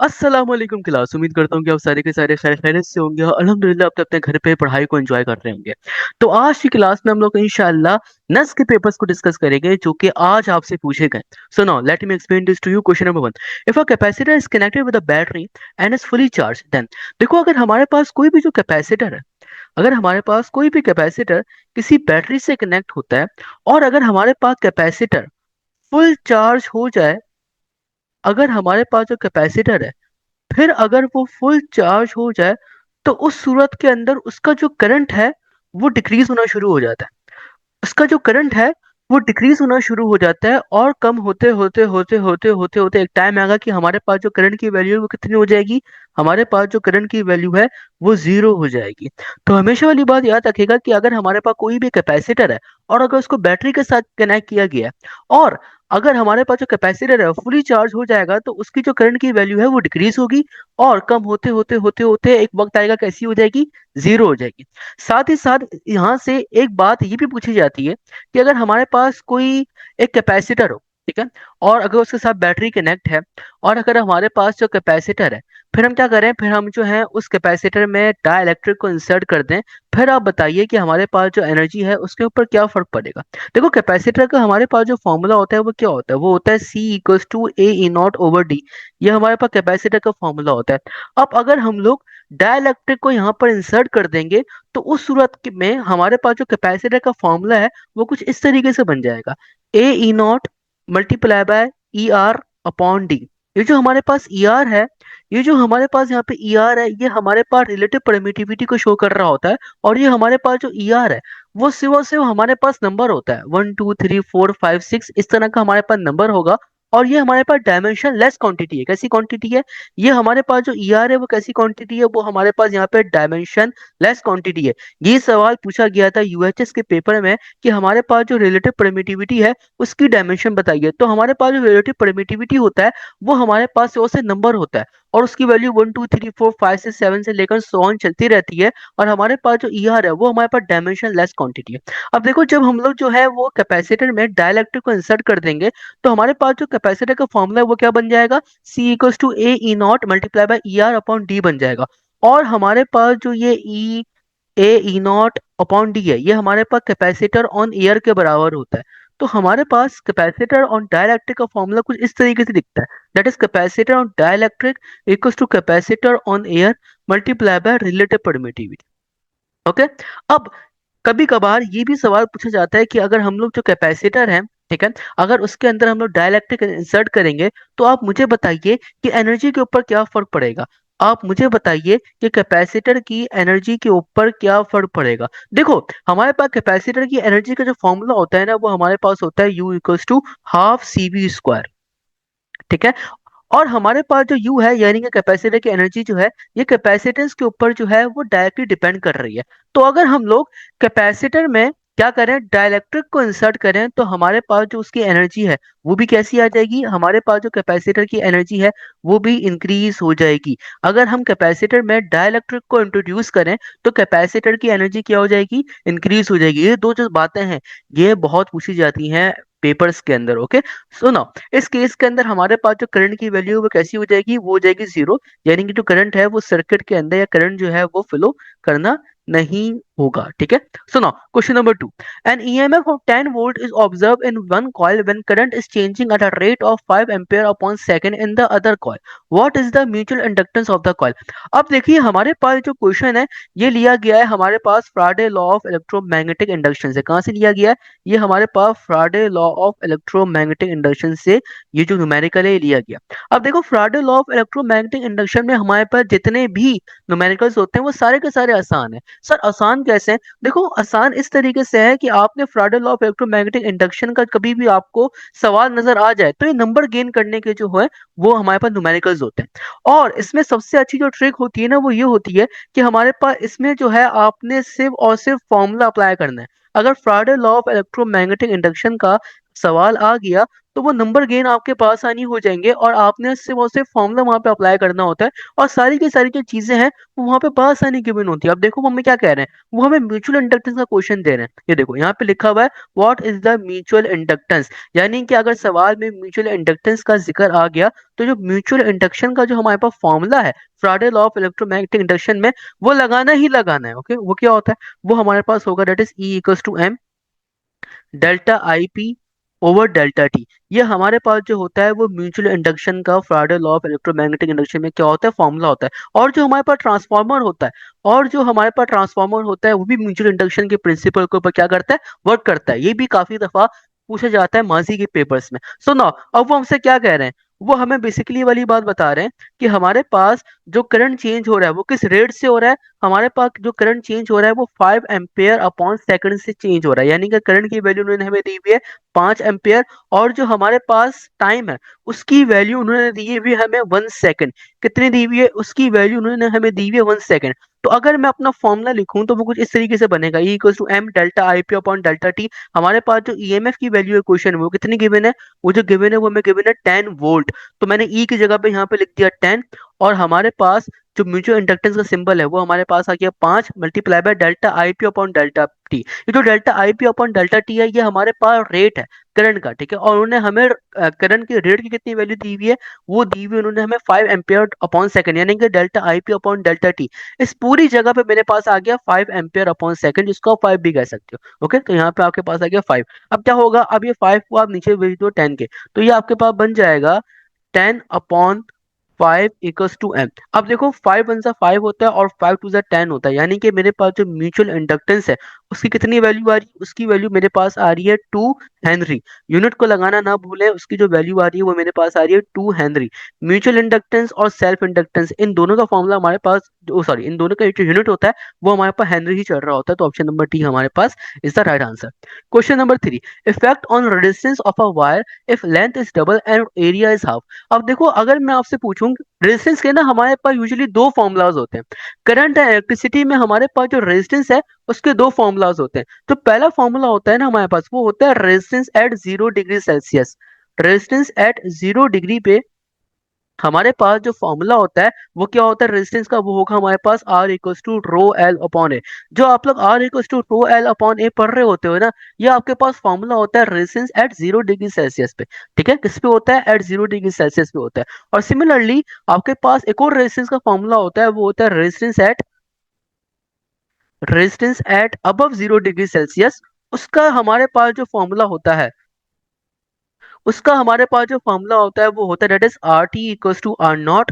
अस्सलाम वालेकुम क्लास। उम्मीद करता हूँ कि आप सारे के सारे खैर खैरियत से होंगे और अल्हम्दुलिल्लाह आप तो अपने घर पे पढ़ाई को एंजॉय कर रहे होंगे। तो आज की क्लास में हम लोग इंशाअल्लाह नस के पेपर्स को डिस्कस करेंगे जो कि आज आपसे पूछे गए। So now let me explain this to you. Question number 1, if a capacitor is connected with a battery and is fully charge then. देखो, अगर हमारे पास कोई भी जो कैपेसिटर है, अगर हमारे पास कोई भी कैपेसिटर किसी बैटरी से कनेक्ट होता है और अगर हमारे पास कैपेसिटर फुल चार्ज हो जाए, अगर हमारे पास जो कैपेसिटर है फिर अगर वो फुल चार्ज हो जाए, तो उस सूरत के अंदर उसका जो करंट है वो डिक्रीज होना शुरू हो जाता है। उसका जो करंट है वो डिक्रीज होना शुरू हो जाता है और कम होते होते होते होते होते होते एक टाइम आएगा कि हमारे पास जो करंट की वैल्यू है वो कितनी हो जाएगी। हमारे पास जो करंट की वैल्यू है वो जीरो हो जाएगी। तो हमेशा वाली बात याद रखिएगा कि अगर हमारे पास कोई भी कैपेसिटर है और अगर उसको बैटरी के साथ कनेक्ट किया गया है और अगर हमारे पास जो कैपेसिटर है फुली चार्ज हो जाएगा, तो उसकी जो करंट की वैल्यू है वो डिक्रीज होगी और कम होते होते होते होते एक वक्त आएगा कैसी हो जाएगी, जीरो हो जाएगी। साथ ही साथ यहाँ से एक बात ये भी पूछी जाती है कि अगर हमारे पास कोई एक कैपेसिटर हो, ठीक है, और अगर उसके साथ बैटरी कनेक्ट है और अगर हमारे पास जो कैपेसिटर है, फिर हम क्या करें, फिर हम जो है उस कैपेसिटर में डाइलेक्ट्रिक को इंसर्ट कर दें। फिर आप बताइए कि हमारे पास जो एनर्जी है उसके ऊपर क्या फर्क पड़ेगा। देखो, कैपेसिटर का हमारे पास जो फॉर्मूला होता है वो क्या होता है, वो होता है C = A E0/D। ये हमारे पास कैपेसिटर का फॉर्मूला होता है। अब अगर हम लोग डाइलेक्ट्रिक को यहाँ पर इंसर्ट कर देंगे, तो उस में हमारे पास जो कैपेसिटर का फॉर्मूला है वो कुछ इस तरीके से बन जाएगा, A E0 × ER/D। ये जो हमारे पास ER है, ये जो हमारे पास यहाँ पे ER है, ये हमारे पास रिलेटिव परमिटिविटी को शो कर रहा होता है। और ये हमारे पास जो ER है वो सिर्फ और सिर्फ हमारे पास नंबर होता है, 1 2 3 4 5 6 इस तरह का हमारे पास नंबर होगा। और ये हमारे पास डायमेंशन लेस क्वांटिटी है। कैसी क्वांटिटी है ये, हमारे पास जो ER है वो कैसी क्वांटिटी है, वो हमारे पास यहाँ पे डायमेंशन लेस क्वांटिटी है। ये सवाल पूछा गया था यूएचएस के पेपर में कि हमारे पास जो रिलेटिव परमिटिविटी है उसकी डायमेंशन बताइए। तो हमारे पास जो रिलेटिव परमिटिविटी होता है वो हमारे पास से नंबर होता है और उसकी वैल्यू 1 2 3 4 5 6 7 से लेकर सो ऑन चलती रहती है। और हमारे पास जो ER है वो हमारे पास डायमेंशन लेस क्वांटिटी है। अब देखो, जब हम लोग जो है वो कैपेसिटर में डाइलेक्ट्रिक को इंसर्ट कर देंगे, तो हमारे पास जो कैपेसिटर का फॉर्मूला है वो क्या बन जाएगा, C = A E0 × ER/D बन जाएगा। और हमारे पास जो ये A E0/D है, ये हमारे पास कैपेसिटर ऑन एयर के बराबर होता है। तो हमारे पास कैपेसिटर ऑन डाइलेक्ट्रिक का फॉर्मूला कुछ इस तरीके से दिखता है, that is capacitor on dielectric equals to capacitor on air multiply by relative permittivity. Okay. अब कभी कभार ये भी सवाल पूछा जाता है कि अगर हम लोग जो कैपेसिटर है, ठीक है, अगर उसके अंदर हम लोग डाइलेक्ट्रिक इंसर्ट करेंगे, तो आप मुझे बताइए कि एनर्जी के ऊपर क्या फर्क पड़ेगा। आप मुझे बताइए कि कैपेसिटर की एनर्जी के ऊपर क्या फर्क पड़ेगा। देखो, हमारे पास कैपेसिटर की एनर्जी का जो फॉर्मूला होता है ना, वो हमारे पास होता है U = ½ CV²। ठीक है। और हमारे पास जो U है यानी कि कैपेसिटर की एनर्जी जो है, ये कैपेसिटेंस के ऊपर जो है वो डायरेक्टली डिपेंड कर रही है। तो अगर हम लोग कैपेसिटर में क्या करें, डाइलेक्ट्रिक को इंसर्ट करें, तो हमारे पास जो उसकी एनर्जी है वो भी कैसी आ जाएगी, हमारे पास जो कैपेसिटर की एनर्जी है वो भी इंक्रीज हो जाएगी। अगर हम कैपेसिटर में डाइलेक्ट्रिक को इंट्रोड्यूस करें, तो कैपेसिटर की एनर्जी क्या हो जाएगी, इंक्रीज हो जाएगी। ये दो जो बातें हैं ये बहुत पूछी जाती हैं पेपर्स के अंदर। ओके, सुनो, इस केस के अंदर हमारे पास जो करंट की वैल्यू वो कैसी हो जाएगी, वो हो जाएगी जीरो। यानी कि जो करंट है वो सर्किट के अंदर या करंट जो है वो फ्लो करना नहीं होगा। ठीक है। सुनो, question number 2, an EMF of 10 volt is observe in one coil when current is changing at a rate of 5 ampere upon second in the other coil, what is the mutual inductance of the coil. अब देखिए, हमारे पास जो question है ये लिया गया है हमारे पास Faraday law of electromagnetic induction से। कहाँ से लिया गया है, ये हमारे पास Faraday law of electromagnetic induction से ये जो न्यूमेरिकल है ये लिया गया। अब देखो, फ्राडे लॉ ऑफ इलेक्ट्रोमैग्नेटिक इंडक्शन में हमारे पास जितने भी न्यूमेरिकल्स होते हैं वो सारे के सारे आसान है। सर आसान कैसे हैं, देखो आसान इस तरीके से है कि आपने फ्राडे लॉ ऑफ इलेक्ट्रोमैग्नेटिक इंडक्शन का कभी भी आपको सवाल नजर आ जाए, तो ये नंबर गेन करने के जो है वो हमारे पास न्यूमेरिकल्स होते हैं। और इसमें सबसे अच्छी जो ट्रिक होती है ना वो ये होती है कि हमारे पास इसमें जो है आपने सिर्फ और सिर्फ फॉर्मूला अप्लाई करना है। अगर फ्राडे लॉ ऑफ इलेक्ट्रोमैग्नेटिक इंडक्शन का सवाल आ गया तो वो नंबर गेन आपके पास आनी हो जाएंगे और आपने सिर्फ और सिर्फ फॉर्मूला वहां पे अप्लाई करना होता है और सारी की सारी जो चीजें हैं वो वहां पे पास आने की गिवन होती है। अब देखो वो हमें क्या कह रहे हैं, वो हमें म्यूचुअल इंडक्टेंस का क्वेश्चन दे रहे हैं। ये देखो यहाँ पे लिखा हुआ है what is the mutual inductance, यानी कि अगर सवाल में म्यूचुअल इंडक्टेंस का जिक्र आ गया तो जो म्यूचुअल इंडक्शन का जो हमारे पास फॉर्मूला है फ्राडे लॉ ऑफ इलेक्ट्रोमैग्नेटिक इंडक्शन में, वो लगाना ही लगाना है। ओके, वो क्या होता है, वो हमारे पास होगा that is E equals to M delta I P over delta T. ये हमारे पास जो होता है वो म्यूचुअल इंडक्शन का फ्राडे लॉ ऑफ इलेक्ट्रोमैग्नेटिक इंडक्शन में क्या होता है, फॉर्मूला होता है। और जो हमारे पास ट्रांसफार्मर होता है, और जो हमारे पास ट्रांसफार्मर होता है वो भी म्यूचुअल इंडक्शन के प्रिंसिपल के ऊपर क्या करता है, वर्क करता है। ये भी काफी दफा पूछा जाता है माजी के पेपर्स में। सो ना, अब वो हमसे क्या कह रहे हैं, वो हमें बेसिकली वाली बात बता रहे हैं कि हमारे पास जो करंट चेंज हो रहा है वो किस रेट से हो रहा है। हमारे पास जो करंट चेंज हो रहा है वो 5 एम्पेयर अपॉन सेकंड से चेंज हो रहा है, यानी कि करंट की वैल्यू उन्होंने हमें दी हुई है 5 एम्पेयर, और जो हमारे पास टाइम है उसकी वैल्यू उन्होंने दी हुई है हमें 1 सेकंड। कितनी दी हुई है, उसकी वैल्यू उन्होंने हमें दी हुई है 1 सेकंड। तो अगर मैं अपना फॉर्मूला लिखूं तो वो कुछ इस तरीके से बनेगा, E equal to M delta I P upon delta T. हमारे पास जो ईएमएफ की वैल्यू है क्वेश्चन में वो कितनी गिवन है, वो जो गिवन है वो हमें गिवन है 10 वोल्ट। तो मैंने ई की जगह पे यहाँ पे लिख दिया 10, और हमारे पास जो म्यूचुअल इंडक्टेंस का सिंबल है वो हमारे पास आ गया 5 multiply by delta I P upon delta T. ये जो delta I P upon delta T है ये हमारे पास रेट है करंट का, ठीक है। और उन्होंने हमें करंट की रेट की कितनी वैल्यू दी हुई है, वो दी हुई उन्होंने हमें 5 एम्पियर अपॉन सेकंड, यानी कि delta I P upon delta T. इस पूरी जगह पे मेरे पास आ गया 5 एम्पियर अपॉन सेकंड, जिसको आप 5 भी कह सकते हो। ओके, तो यहाँ पे आपके पास आ गया 5। अब क्या होगा, अब ये 5 को आप नीचे भेज दो 10 के, तो ये आपके पास बन जाएगा 10/5 = m। अब देखो 5 वन सा 5 होता है और 5 टू सा 10 होता है, यानी कि मेरे पास जो म्यूचुअल इंडक्टेंस है उसकी कितनी वैल्यू आ रही है, उसकी वैल्यू मेरे पास आ रही है 2 हेनरी। यूनिट को लगाना ना भूलें, उसकी जो वैल्यू आ रही है वो मेरे पास आ रही है 2 हेनरी। म्यूचुअल इंडक्टेंस और सेल्फ इंडक्टेंस, इन दोनों का फॉर्मूला हमारे पास, सॉरी, इन दोनों का जो यूनिट होता है वो हमारे पास हेनरी ही चल रहा होता है। तो ऑप्शन नंबर टी हमारे पास is the right answer. Question number 3, effect on resistance of a wire if length is double and area is half. अब देखो अगर मैं आपसे पूछूं, रेजिस्टेंस के ना हमारे पास यूजुअली दो फॉर्मूलाज होते हैं। करंट एंड इलेक्ट्रिसिटी में हमारे पास जो रेजिस्टेंस है उसके दो फॉर्मूलाज होते हैं। तो पहला फॉर्मूला होता है ना हमारे पास, वो होता है resistance at 0 degree Celsius. Resistance at 0 degree पे हमारे पास जो फॉर्मूला होता है वो क्या होता है रेजिस्टेंस का, वो होगा हमारे पास R equals to rho l upon a. जो आप लोग R equals to rho l upon a पढ़ रहे होते हो ना, ये आपके पास फॉर्मूला होता है रेजिस्टेंस एट 0 डिग्री सेल्सियस पे। ठीक है, किस पे होता है, एट 0 डिग्री सेल्सियस पे होता है। और सिमिलरली आपके पास एक और रेजिस्टेंस का फॉर्मूला होता है, वो होता है resistance at above 0 degree Celsius. उसका हमारे पास जो फॉर्मूला होता है, उसका हमारे पास जो फॉर्मूला होता है वो होता है that is R T equals to R not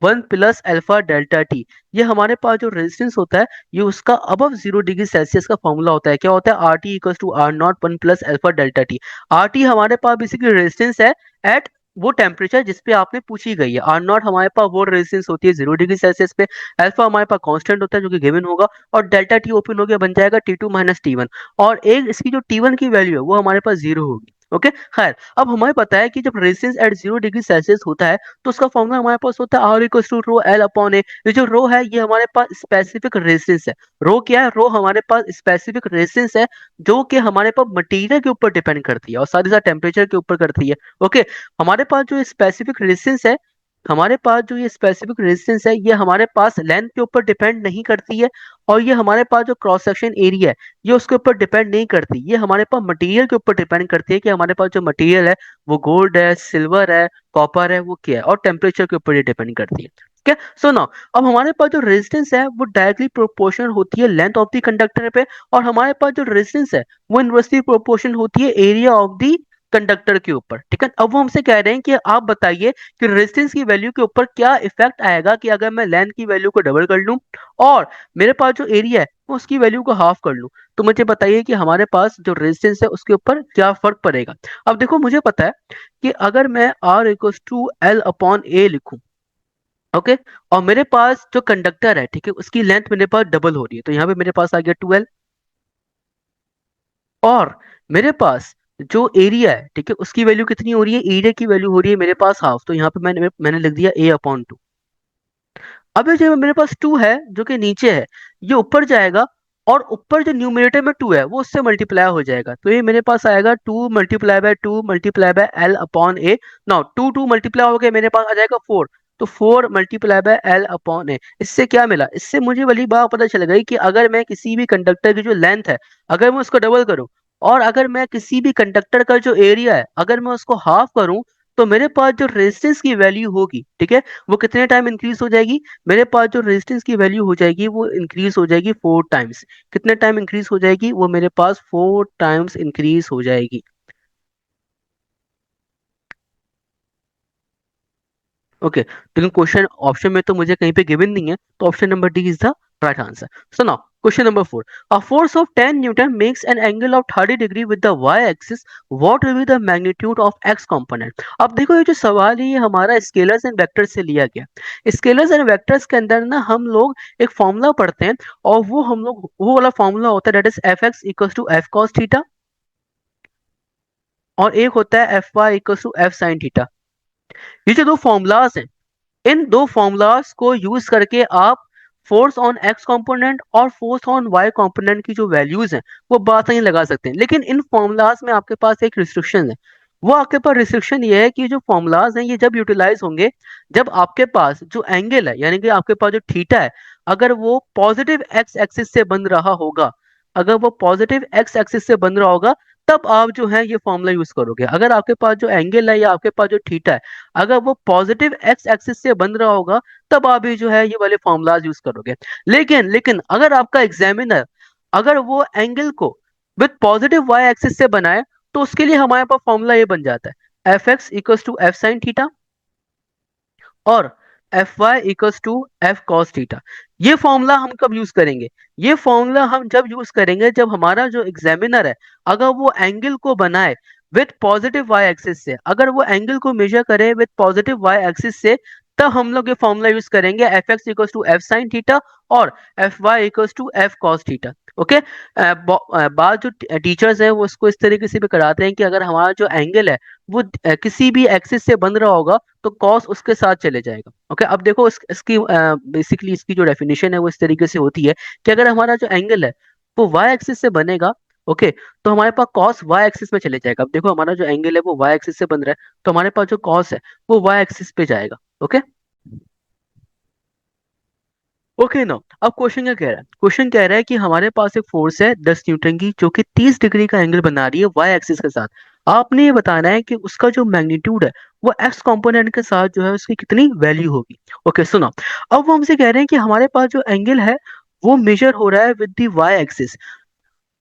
1 + alpha delta T. ये हमारे पास जो रेजिस्टेंस होता है ये उसका अबव 0 डिग्री सेल्सियस का फॉर्मूला होता है। क्या होता है, R T equals to R not 1 + alpha delta T. R T हमारे पास बेसिकली रेजिस्टेंस है एट वो टेम्परेचर जिसपे आपने पूछी गई है। आर नॉट हमारे पास वो रेजिस्टेंस होती है 0 डिग्री सेल्सियस पे। अल्फा हमारे पास कांस्टेंट होता है जो कि गिवन होगा, और डेल्टा टी ओपन हो गया बन जाएगा T2 - T1। और एक इसकी जो T1 की वैल्यू है वो हमारे पास 0 होगी। ओके, खैर अब हमें पता है कि जब रेजिस्टेंस एट 0 डिग्री सेल्सियस होता है तो उसका फॉर्मूला हमारे पास होता है R equal to rho l upon a. ये जो रो है ये हमारे पास स्पेसिफिक रेजिस्टेंस है। रो क्या है, रो हमारे पास स्पेसिफिक रेजिस्टेंस है जो कि हमारे पास मटेरियल के ऊपर डिपेंड करती है और साथ ही साथ टेम्परेचर के ऊपर करती है। ओके, हमारे पास जो स्पेसिफिक रेजिस्टेंस है, हमारे पास जो ये स्पेसिफिक रेजिस्टेंस है ये हमारे पास लेंथ के ऊपर डिपेंड नहीं करती है, और ये हमारे पास जो क्रॉस सेक्शन एरिया है ये उसके ऊपर डिपेंड नहीं करती। ये हमारे पास मटेरियल के ऊपर डिपेंड करती है कि हमारे पास जो मटेरियल है वो गोल्ड है, सिल्वर है, कॉपर है, वो क्या है, और टेम्परेचर के ऊपर ये डिपेंड करती है। ठीक है, सो नाउ अब हमारे पास जो रेजिस्टेंस है वो डायरेक्टली प्रोपोर्शनल होती है लेंथ ऑफ द कंडक्टर पे, और हमारे पास जो रेजिस्टेंस है वो इनवर्सली प्रोपोर्शनल होती है एरिया ऑफ द कंडक्टर के ऊपर। ठीक है, अब वो हमसे कह रहे हैं कि आप बताइए कि रेजिस्टेंस की वैल्यू के ऊपर क्या इफेक्ट आएगा कि अगर मैं लेंथ की वैल्यू को डबल कर लूं और मेरे पास जो एरिया है वो उसकी वैल्यू को हाफ कर लूं। तो मुझे बताइए कि हमारे पास जो रेजिस्टेंस है उसके ऊपर क्या फर्क पड़ेगा। अब देखो मुझे पता है कि अगर मैं R equals to l upon a लिखूं, ओके, और मेरे पास जो कंडक्टर है, ठीक है, उसकी लेंथ मेरे पास डबल हो रही है, तो यहाँ पे मेरे पास आ गया 2L। और मेरे पास जो एरिया है, ठीक है, उसकी वैल्यू कितनी हो रही है, एरिया की वैल्यू हो रही है मेरे पास हाफ, तो यहाँ पे मैंने लिख दिया A/2। अब ये जो मेरे पास 2 है जो कि नीचे है ये ऊपर जाएगा, और ऊपर जो न्यूमरेटर में 2 है वो उससे मल्टीप्लाई हो जाएगा, तो ये मेरे पास आएगा 2 multiply by L upon A. Now 2 multiply हो गया, मेरे पास आ जाएगा 4, तो 4 मल्टीप्लाई बाय एल अपॉन ए। इससे क्या मिला, इससे मुझे वाली बात पता चल गई कि अगर मैं किसी भी कंडक्टर की जो लेंथ है, अगर मैं उसको डबल करूं, और अगर मैं किसी भी कंडक्टर का जो एरिया है अगर मैं उसको हाफ करूं, तो मेरे पास जो रेजिस्टेंस की वैल्यू होगी, ठीक है, वो कितने टाइम इंक्रीज हो जाएगी, मेरे पास जो रेजिस्टेंस की वैल्यू हो जाएगी वो इंक्रीज हो जाएगी 4 टाइम्स। कितने टाइम इंक्रीज हो जाएगी, वो मेरे पास 4 टाइम्स इंक्रीज हो जाएगी। ओके, लेकिन क्वेश्चन ऑप्शन में तो मुझे कहीं पे गिवन नहीं है, तो option number D is the right answer. So now question number 4, a force of 10 newton makes an angle of 30 degree with the Y axis, what will be the magnitude of X component. अब देखो ये जो सवाल है ये हमारा scalars and vectors से लिया गया। स्केलर्स एंड वेक्टर्स के अंदर ना हम लोग एक फॉर्मूला पढ़ते हैं, और वो हम लोग वो वाला फॉर्मूला होता है that is F X equal to F cos theta, और एक होता है F Y equal to F sine theta. ये जो दो फॉर्मूलाज हैं, इन दो फॉर्मूलाज को यूज करके आप फोर्स ऑन एक्स कंपोनेंट और फोर्स ऑन वाई कंपोनेंट की जो वैल्यूज हैं वो बात नहीं लगा सकते हैं। लेकिन इन फॉर्मूलाज में आपके पास एक रिस्ट्रिक्शन है, वो आपके पास रिस्ट्रिक्शन ये है कि जो फॉर्मूलाज हैं ये जब यूटिलाइज होंगे, जब आपके पास जो एंगल है यानी कि आपके पास जो थीटा है, अगर वो पॉजिटिव एक्स एक्सिस से बन रहा होगा, अगर वो पॉजिटिव एक्स एक्सिस से बन रहा होगा, तब आप जो है ये फॉर्मूला यूज करोगे। अगर आपके पास जो एंगल है या आपके पास जो थीटा है, अगर वो पॉजिटिव एक्स एक्सिस से बन रहा होगा, तब आप ये जो है ये वाले फॉर्मूलाज यूज करोगे। लेकिन लेकिन अगर आपका एग्जामिनर अगर वो एंगल को विद पॉजिटिव वाई एक्सिस से बनाए, तो उसके लिए हमारे पास फॉर्मूला ये बन जाता है F x equals to F sine theta और F y equals to F cos theta. ये फॉर्मूला हम कब यूज करेंगे, ये फॉर्मूला हम जब यूज करेंगे जब हमारा जो एग्जामिनर है अगर वो एंगल को बनाए विथ पॉजिटिव वाई एक्सिस से, अगर वो एंगल को मेजर करे विथ पॉजिटिव वाई एक्सिस से, तब हम लोग ये फॉर्मूला यूज करेंगे F x equals to F sine theta और F y equals to F cos theta. Okay, बाद जो टीचर्स हैं वो इसको इस तरीके से भी कराते हैं कि अगर हमारा जो एंगल है वो किसी भी एक्सिस से बन रहा होगा, तो कॉस उसके साथ चले जाएगा। ओके, अब देखो इसकी बेसिकली इसकी जो डेफिनेशन है वो इस तरीके से होती है कि अगर हमारा जो एंगल है वो वाई एक्सिस से बनेगा, ओके, तो हमारे पास कॉस वाई एक्सिस में चले जाएगा। अब देखो हमारा जो एंगल है वो वाई एक्सिस से बन रहा है, तो हमारे पास जो कॉस है वो वाई एक्सिस पे जाएगा। ओके, ओके ना, अब क्वेश्चन क्या कह रहा है, क्वेश्चन कह रहा है कि हमारे पास एक फोर्स है 10 न्यूटन की जो कि 30 डिग्री का एंगल बना रही है वाई एक्सिस के साथ। आपने ये बताना है कि उसका जो मैग्नीट्यूड है वो एक्स कंपोनेंट के साथ जो है उसकी कितनी वैल्यू होगी। ओके सुनो, अब वो हमसे कह रहे हैं कि हमारे पास जो एंगल है वो मेजर हो रहा है with the Y axis.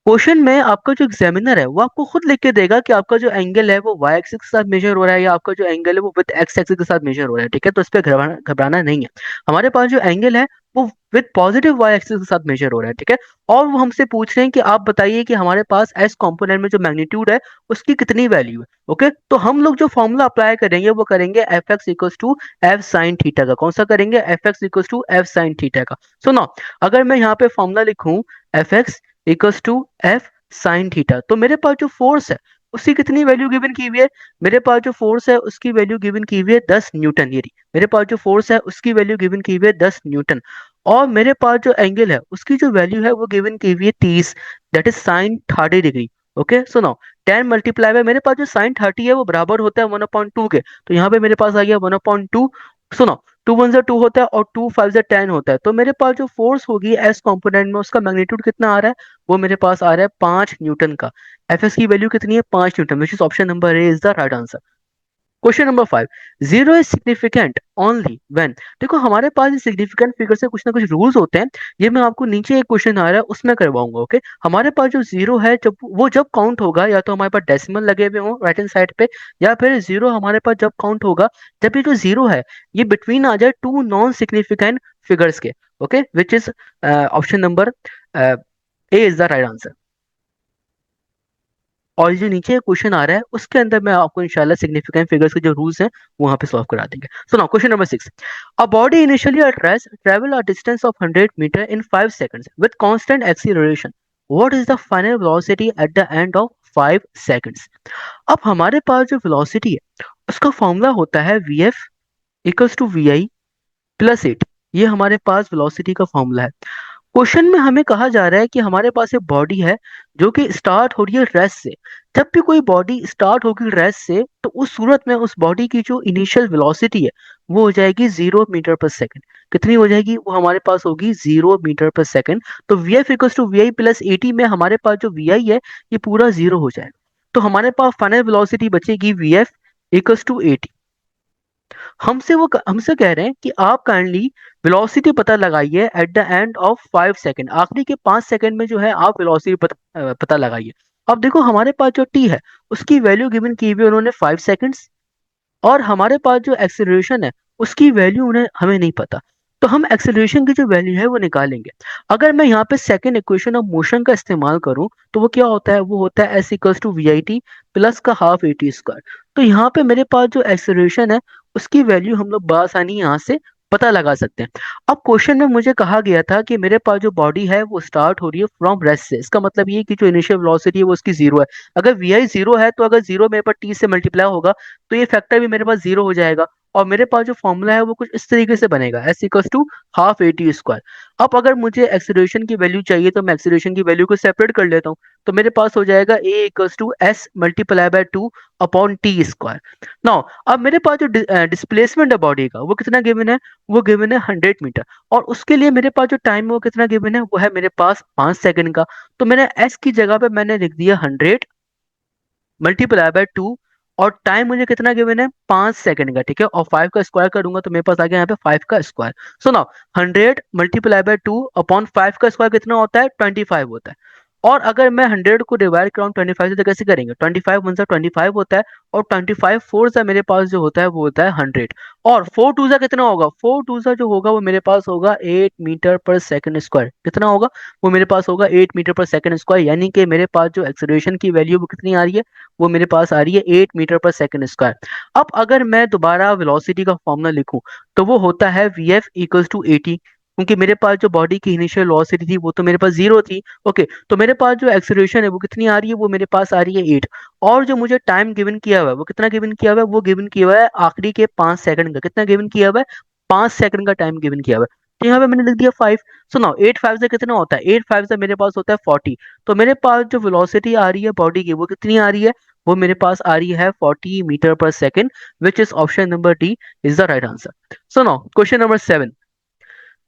Question में आपका जो एग्जामिनर है वो आपको खुद लिख के देगा कि आपका जो एंगल है वो वाई एक्सिस के साथ मेजर हो रहा है या आपका जो एंगल है वो विद एक्स एक्सिस के साथ मेजर हो रहा है, ठीक है, तो इस पे घबराना घबराना नहीं है। हमारे पास जो एंगल है वो विद पॉजिटिव वाई एक्सिस के साथ मेजर हो रहा है, ठीक है, और वो हमसे पूछ रहे हैं कि आप बताइए कि हमारे पास एस कंपोनेंट में जो मैग्नीट्यूड है उसकी कितनी वैल्यू है। ओके, तो हम लोग जो फॉर्मूला अप्लाई करेंगे वो करेंगे F x equals to F sine theta का। कौन सा करेंगे, F x equals to F sine theta का। सुनो, अगर मैं यहाँ पे फॉर्मूला लिखूं F x equals to F sine theta, तो मेरे पास जो फोर्स है उसकी कितनी वैल्यू गिवन की हुई है, मेरे पास जो फोर्स है उसकी वैल्यू गिवन की हुई है 10 न्यूटन। ये रही, मेरे पास जो फोर्स है उसकी वैल्यू गिवन की हुई है 10 न्यूटन, और मेरे पास जो एंगल है उसकी जो वैल्यू है वो गिवन की हुई है 30, that is sine 30 degree. Okay सुनो, 10 मल्टीप्लाई में मेरे पास जो साइन 30 है वो बराबर होता है 1/2 के, तो यहाँ पे मेरे पास आ गया 1/2। सुनो, 2 1 2 होता है और 2 5 10 होता है, तो मेरे पास जो फोर्स होगी एस कंपोनेंट में उसका मैग्नीट्यूड कितना आ रहा है, वो मेरे पास आ रहा है 5 न्यूटन का। एफ एस की वैल्यू कितनी है, 5 Newton, which is option number A is the right answer. Question number 5, zero is significant only when. देखो हमारे पास सिग्निफिकेंट फिगर से कुछ ना कुछ रूल्स होते हैं, ये मैं आपको नीचे एक क्वेश्चन आ रहा है उसमें करवाऊंगा। ओके, हमारे पास जो जीरो है जब काउंट होगा या तो हमारे पास डेसिमल लगे हुए हों राइट हैंड साइड पे, या फिर जीरो हमारे पास जब काउंट होगा जब ये जो जीरो है ये बिटवीन आ जाए टू नॉन सिग्निफिकेंट फिगर्स के। Okay, which is option number A is the right answer. और जो नीचे क्वेश्चन आ रहा है उसके अंदर मैं आपको इंशाल्लाह सिग्निफिकेंट फिगर्स के जो रूल्स हैं वो वहां पे सॉल्व करा देंगे। So now question number 6, a body initially at rest travel a distance of 100 metre in 5 seconds with constant acceleration, what is the final velocity at the end of 5 seconds. अब हमारे पास जो वेलोसिटी है उसका formula होता है V F equals to V I plus 8, ये हमारे पास वेलोसिटी का फॉर्मूला है। क्वेश्चन में हमें कहा जा रहा है कि हमारे पास एक बॉडी है जो कि स्टार्ट हो रही है रेस्ट से। जब भी कोई बॉडी स्टार्ट होगी रेस्ट से तो उस सूरत में उस बॉडी की जो इनिशियल वेलोसिटी है वो हो जाएगी 0 मीटर पर सेकंड। कितनी हो जाएगी? वो हमारे पास होगी 0 मीटर पर सेकंड। तो V F equals to V I plus A T में हमारे पास जो वी आई है ये पूरा जीरो हो जाएगा। तो हमारे पास फाइनल वेलोसिटी बचेगी V F equals to A T. हमसे कह रहे हैं कि आप काइंडली वेलोसिटी पता लगाइए eight the end of 5 second. आखिरी के 5 सेकेंड में जो है आप वेलोसिटी पता लगाइए। अब देखो हमारे पास जो टी है उसकी वैल्यू गिवन की हुई है उन्होंने 5 सेकेंड्स, और हमारे पास जो एक्सेलरेशन है उसकी वैल्यू उन्हें हमें नहीं पता। तो हम एक्सेलरेशन की जो वैल्यू है वो निकालेंगे। अगर मैं यहाँ पे सेकंड इक्वेशन ऑफ मोशन का इस्तेमाल करूँ तो वो क्या होता है? वो होता है S equals to V I T plus का हाफ ए टी स्क्वायर। तो यहाँ पे मेरे पास जो एक्सेलरेशन है उसकी वैल्यू हम लोग बआसानी यहाँ से पता लगा सकते हैं। अब क्वेश्चन में मुझे कहा गया था कि मेरे पास जो बॉडी है वो स्टार्ट हो रही है फ्रॉम रेस्ट से। इसका मतलब ये कि जो इनिशियल वेलोसिटी है वो उसकी जीरो है। अगर वी आई जीरो है तो अगर जीरो मेरे पास टी से मल्टीप्लाई होगा तो ये फैक्टर भी मेरे पास जीरो हो जाएगा। और मेरे पास जो फॉर्मूला है वो कुछ इस तरीके से बनेगा S equals to half A T square. अब अगर मुझे एक्सीलरेशन की वैल्यू चाहिए तो मैं एक्सीलरेशन की वैल्यू को सेपरेट कर लेता हूँ। तो मेरे पास हो जाएगा a equals to s multiply by two upon t square. Now अब मेरे पास जो डिस्प्लेसमेंट है बॉडी का वो कितना गिवन है? वो गिवन है 100 मीटर। और उसके लिए मेरे पास जो टाइम है वो कितना गिवन है? वो है मेरे पास 5 सेकंड का। तो मैंने एस की जगह पे मैंने लिख दिया 100 × 2 और टाइम मुझे कितना गिवन है? 5 सेकंड का। ठीक है, और 5 का स्क्वायर करूंगा तो मेरे पास आ गया यहाँ पे 5 का स्क्वायर। सो नाउ 100 × 2 अपॉन 5 का स्क्वायर कितना होता है? 25 होता है। और अगर मैं 100 को डिवाइड कराऊं 25 से तो कैसे करेंगे? 25 × 1 = 25 होता है, और 25 4 सा मेरे पास जो होता है वो होता है 100। और 4 2 सा कितना होगा? 4 2 सा जो होगा वो मेरे पास होगा 8 मीटर पर सेकंड स्क्वायर। कितना होगा? वो मेरे पास होगा 8 मीटर पर सेकंड स्क्वायर। यानी कि मेरे पास जो एक्सेलरेशन की वैल्यू वो कितनी आ रही है? वो मेरे पास आ रही है 8 मीटर पर सेकंड स्क्वायर। अब अगर मैं दोबारा वेलोसिटी का फॉर्मूला लिखूं तो वो होता है V F equals to A T. क्योंकि मेरे पास जो बॉडी की इनिशियल वेलोसिटी थी वो तो मेरे पास जीरो थी। ओके, तो मेरे पास जो एक्सेलरेशन है वो कितनी आ रही है? वो मेरे पास आ रही है 8। और जो मुझे टाइम गिवन किया हुआ है वो कितना गिवन किया हुआ है? वो गिवन किया हुआ है आखिरी के 5 सेकंड का। कितना गिवन किया हुआ है? 5 सेकंड का टाइम गिवन किया हुआ है। तो यहाँ पे मैंने लिख दिया 5। सुनो, 8 5 से कितना होता है? 8 5 से मेरे पास होता है 40। तो मेरे पास जो वेलोसिटी आ रही है बॉडी की वो कितनी आ रही है? वो मेरे पास आ रही है 40 मीटर पर second, which is option number D is the right answer. सुनो question number 7,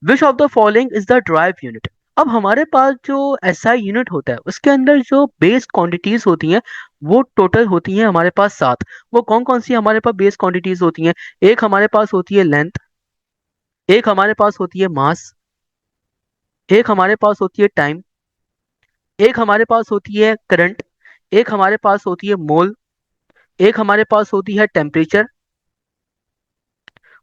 which of the following is the derived unit. अब हमारे पास जो एसआई यूनिट होता है उसके अंदर जो बेस क्वांटिटीज होती हैं वो टोटल होती हैं हमारे पास 7। वो कौन कौन सी हमारे पास बेस क्वांटिटीज होती हैं? एक हमारे पास होती है लेंथ, एक हमारे पास होती है मास, एक हमारे पास होती है टाइम, एक हमारे पास होती है करंट, एक हमारे पास होती है मोल, एक हमारे पास होती है टेम्परेचर,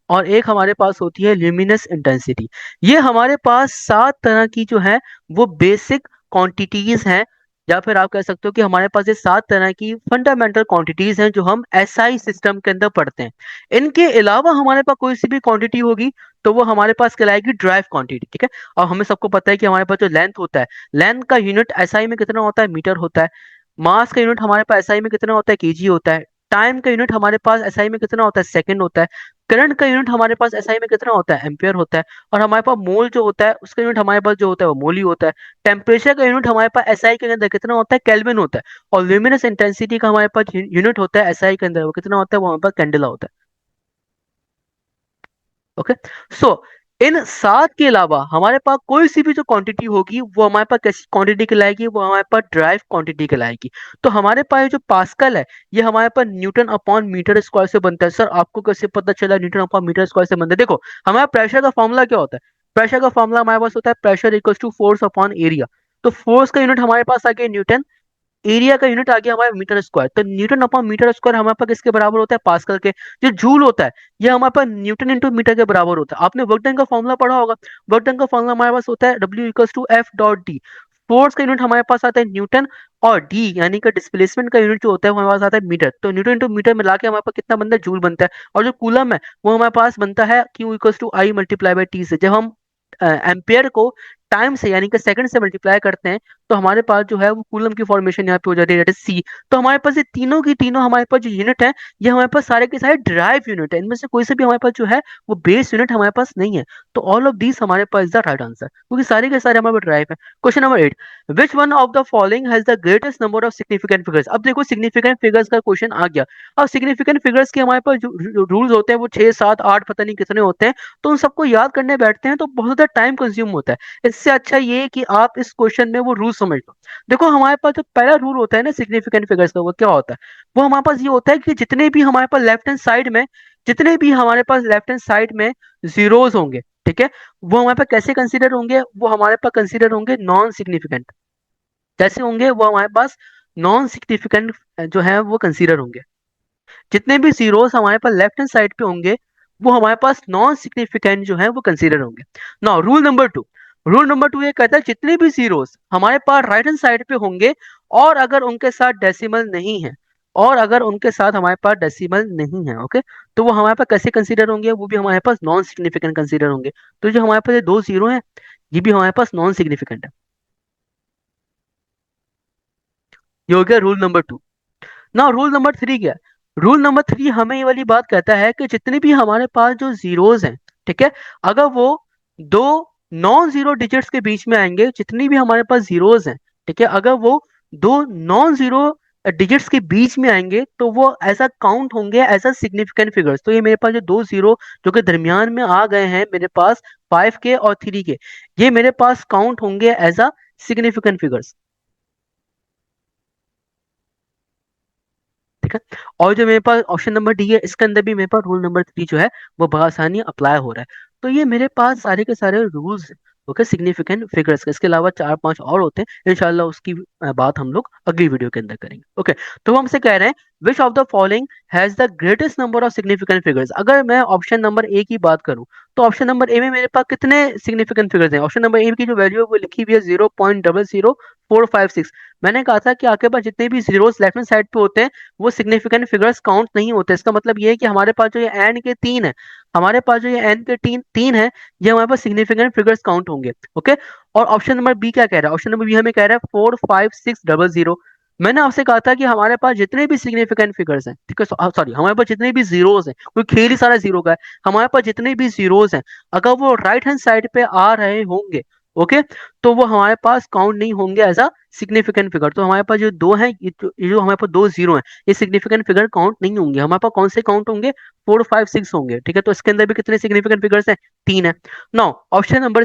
और एक हमारे पास होती है ल्यूमिनस इंटेंसिटी। ये हमारे पास 7 तरह की जो है वो बेसिक क्वांटिटीज हैं, या फिर आप कह सकते हो कि हमारे पास ये 7 तरह की फंडामेंटल क्वांटिटीज हैं जो हम एसआई सिस्टम के अंदर पढ़ते हैं। इनके अलावा हमारे पास कोई सी भी क्वांटिटी होगी तो वो हमारे पास कहलाएगी ड्राइव क्वांटिटी। ठीक है, और हमें सबको पता है कि हमारे पास जो लेंथ होता है, लेंथ का यूनिट एसआई में कितना होता है? मीटर होता है। मास का यूनिट हमारे पास एसआई में कितना होता है? केजी होता है। टाइम का यूनिट हमारे पास एसआई में कितना होता है? सेकंड होता है। करंट का यूनिट हमारे पास एसआई में कितना होता है? एम्पियर होता है। और हमारे पास मोल जो होता है उसका यूनिट हमारे पास जो होता है वो मोल ही होता है। टेम्परेचर का यूनिट हमारे पास एसआई के अंदर कितना होता है? केल्विन होता है। और ल्यूमिनस इंटेंसिटी का हमारे पास यूनिट होता है एसआई के अंदर, वो कितना होता है? वो हमारे पास कैंडेला होता है। ओके, सो इन 7 के अलावा हमारे पास कोई सी भी जो क्वांटिटी होगी वो हमारे पास कैसी क्वांटिटी कहलाएगी? वो हमारे पास ड्राइव क्वांटिटी कहलाएगी। तो हमारे पास ये जो पास्कल है ये हमारे पास न्यूटन अपॉन मीटर स्क्वायर से बनता है। सर आपको कैसे पता चला न्यूटन अपॉन मीटर स्क्वायर से बनता है? देखो हमारा प्रेशर का फॉर्मूला क्या होता है? प्रेशर का फॉर्मूला हमारे पास होता है pressure equal to force upon area. तो फोर्स का यूनिट हमारे पास आ गया न्यूटन, एरिया का यूनिट आ गया हमारा मीटर स्क्वायर। तो न्यूटन अपॉन मीटर स्क्वायर हमारे पास किसके बराबर होता है? पास्कल के। जो जूल होता है ये हमारे पास न्यूटन इंटू मीटर के बराबर होता है। आपने वर्क डन का फॉर्मूला पढ़ा होगा। वर्क डन का फॉर्मूला हमारे पास होता है W equals to F dot D. Force का यूनिट हमारे पास आता है न्यूटन, और डी यानी कि डिस्प्लेसमेंट का यूनिट जो होता है वो हमारे पास आता है मीटर। तो न्यूटन इंटू मीटर मिला के हमारे पास कितना बनता है? जूल बनता है। और जो कूलम है वो हमारे पास बनता है Q equals to I multiply by T से। जब हम एम्पियर को टाइम से यानी कि सेकंड से मल्टीप्लाई करते हैं तो हमारे पास जो है वो कूलम की फॉर्मेशन यहाँ पे हो जाती है, दैट इज सी। तो हमारे पास ये तीनों की तीनों हमारे पास जो यूनिट है ये हमारे पास सारे के सारे ड्राइव यूनिट है, इनमें से कोई से भी हमारे पास जो है वो बेस यूनिट हमारे पास नहीं है। तो ऑल ऑफ दीज हमारे पास इज द राइट आंसर, क्योंकि सारे के सारे हमारे पास ड्राइव है। Question number 8, which one of the following has the greatest number of significant figures. अब देखो सिग्निफिकेंट फिगर्स का क्वेश्चन आ गया। अब सिग्निफिकेंट फिगर्स के हमारे पास जो रूल्स होते हैं वो 6 7 8 पता नहीं कितने होते हैं, तो उन सबको याद करने बैठते हैं तो बहुत ज्यादा टाइम कंज्यूम होता है। इससे अच्छा ये है कि आप इस क्वेश्चन में वो रूल समझ लो। देखो हमारे पास जो पहला रूल होता है ना सिग्निफिकेंट फिगर्स का, वो क्या होता है, वो हमारे पास ये होता है कि जितने भी हमारे पास लेफ्ट हैंड साइड में, जितने भी हमारे पास लेफ्ट हैंड साइड में जीरोस होंगे, ठीक है, वो हमारे पास कैसे कंसीडर होंगे, वो हमारे पास कंसीडर होंगे नॉन सिग्निफिकेंट। कैसे होंगे वो हमारे पास नॉन सिग्निफिकेंट जो है वो कंसीडर होंगे। जितने भी जीरोस हमारे पास लेफ्ट हैंड साइड पे होंगे वो हमारे पास नॉन सिग्निफिकेंट जो है वो कंसीडर होंगे। नाउ रूल नंबर 2 ये कहता है जितने भी जीरोस हमारे पास राइट हैंड साइड पे होंगे और अगर उनके साथ डेसिमल नहीं है, और अगर उनके साथ हमारे पास डेसिमल नहीं है, ओके, तो वो हमारे पास कैसे कंसीडर होंगे, वो भी हमारे पास नॉन सिग्निफिकेंट कंसीडर होंगे। तो जो हमारे पास ये दो जीरो है ये भी हमारे पास नॉन सिग्निफिकेंट है। ये हो गया रूल नंबर 2। ना रूल नंबर 3 क्या है, रूल नंबर 3 हमें ये वाली बात कहता है कि जितने भी हमारे पास जो जीरोस हैं, ठीक है, अगर वो दो नॉन जीरो डिजिट्स के बीच में आएंगे, जितनी भी हमारे पास जीरोस हैं, ठीक है, अगर वो दो नॉन जीरो डिजिट्स के बीच में आएंगे तो वो ऐसा काउंट होंगे एज अ सिग्निफिकेंट फिगर्स। तो ये मेरे पास जो दो जीरो जो कि दरमियान में आ गए हैं मेरे पास 5 के और 3 के, ये मेरे पास काउंट होंगे एज अ सिग्निफिकेंट फिगर्स, ठीक है। और जो मेरे पास ऑप्शन नंबर डी है इसके अंदर भी मेरे पास रूल नंबर 3 जो है वो बआसानी अप्लाई हो रहा है। तो ये मेरे पास सारे के सारे रूल्स ओके सिग्निफिकेंट फिगर्स के, इसके अलावा 4 5 और होते हैं, इंशाल्लाह उसकी बात हम लोग अगली वीडियो के अंदर करेंगे। ओके, तो हम हमसे कह रहे हैं विच of the following has the greatest number of significant figures. अगर मैं ऑप्शन नंबर ए की बात करूं तो ऑप्शन नंबर ए में मेरे पास कितने सिग्निफिकेंट फिगर्स हैं। ऑप्शन नंबर ए की जो वैल्यू है वो लिखी हुई है 0.00456। मैंने कहा था कि आपके पास जितने भी जीरोस लेफ्ट हैंड साइड पे होते हैं वो सिग्निफिकेंट फिगर्स काउंट नहीं होते। इसका मतलब ये है कि हमारे पास जो ये एन के 3 है, हमारे पास जो ये एन के तीन तीन है, ये हमारे पास सिग्निफिकेंट फिगर्स काउंट होंगे। ओके, और ऑप्शन नंबर बी क्या कह रहा है, ऑप्शन नंबर बी हमें कह रहा है 45600। मैंने आपसे कहा था कि हमारे पास जितने भी सिग्निफिकेंट फिगर्स हैं, ठीक है, सॉरी, हमारे पास जितने भी जीरोस हैं, कोई खेल ही सारा जीरो का है, हमारे पास जितने भी जीरोस हैं अगर वो राइट हैंड साइड पे आ रहे होंगे, ओके, तो वो हमारे पास काउंट नहीं होंगे एज अ सिग्निफिकेंट फिगर। तो हमारे पास जो दो हैं, ये जो हमारे पास दो जीरो हैं, ये सिग्निफिकेंट फिगर काउंट नहीं होंगे। हमारे पास कौन से काउंट होंगे, 4 5 6 होंगे, ठीक है। तो इसके अंदर भी कितने सिग्निफिकेंट फिगर्स हैं, 3 है। नाउ ऑप्शन नंबर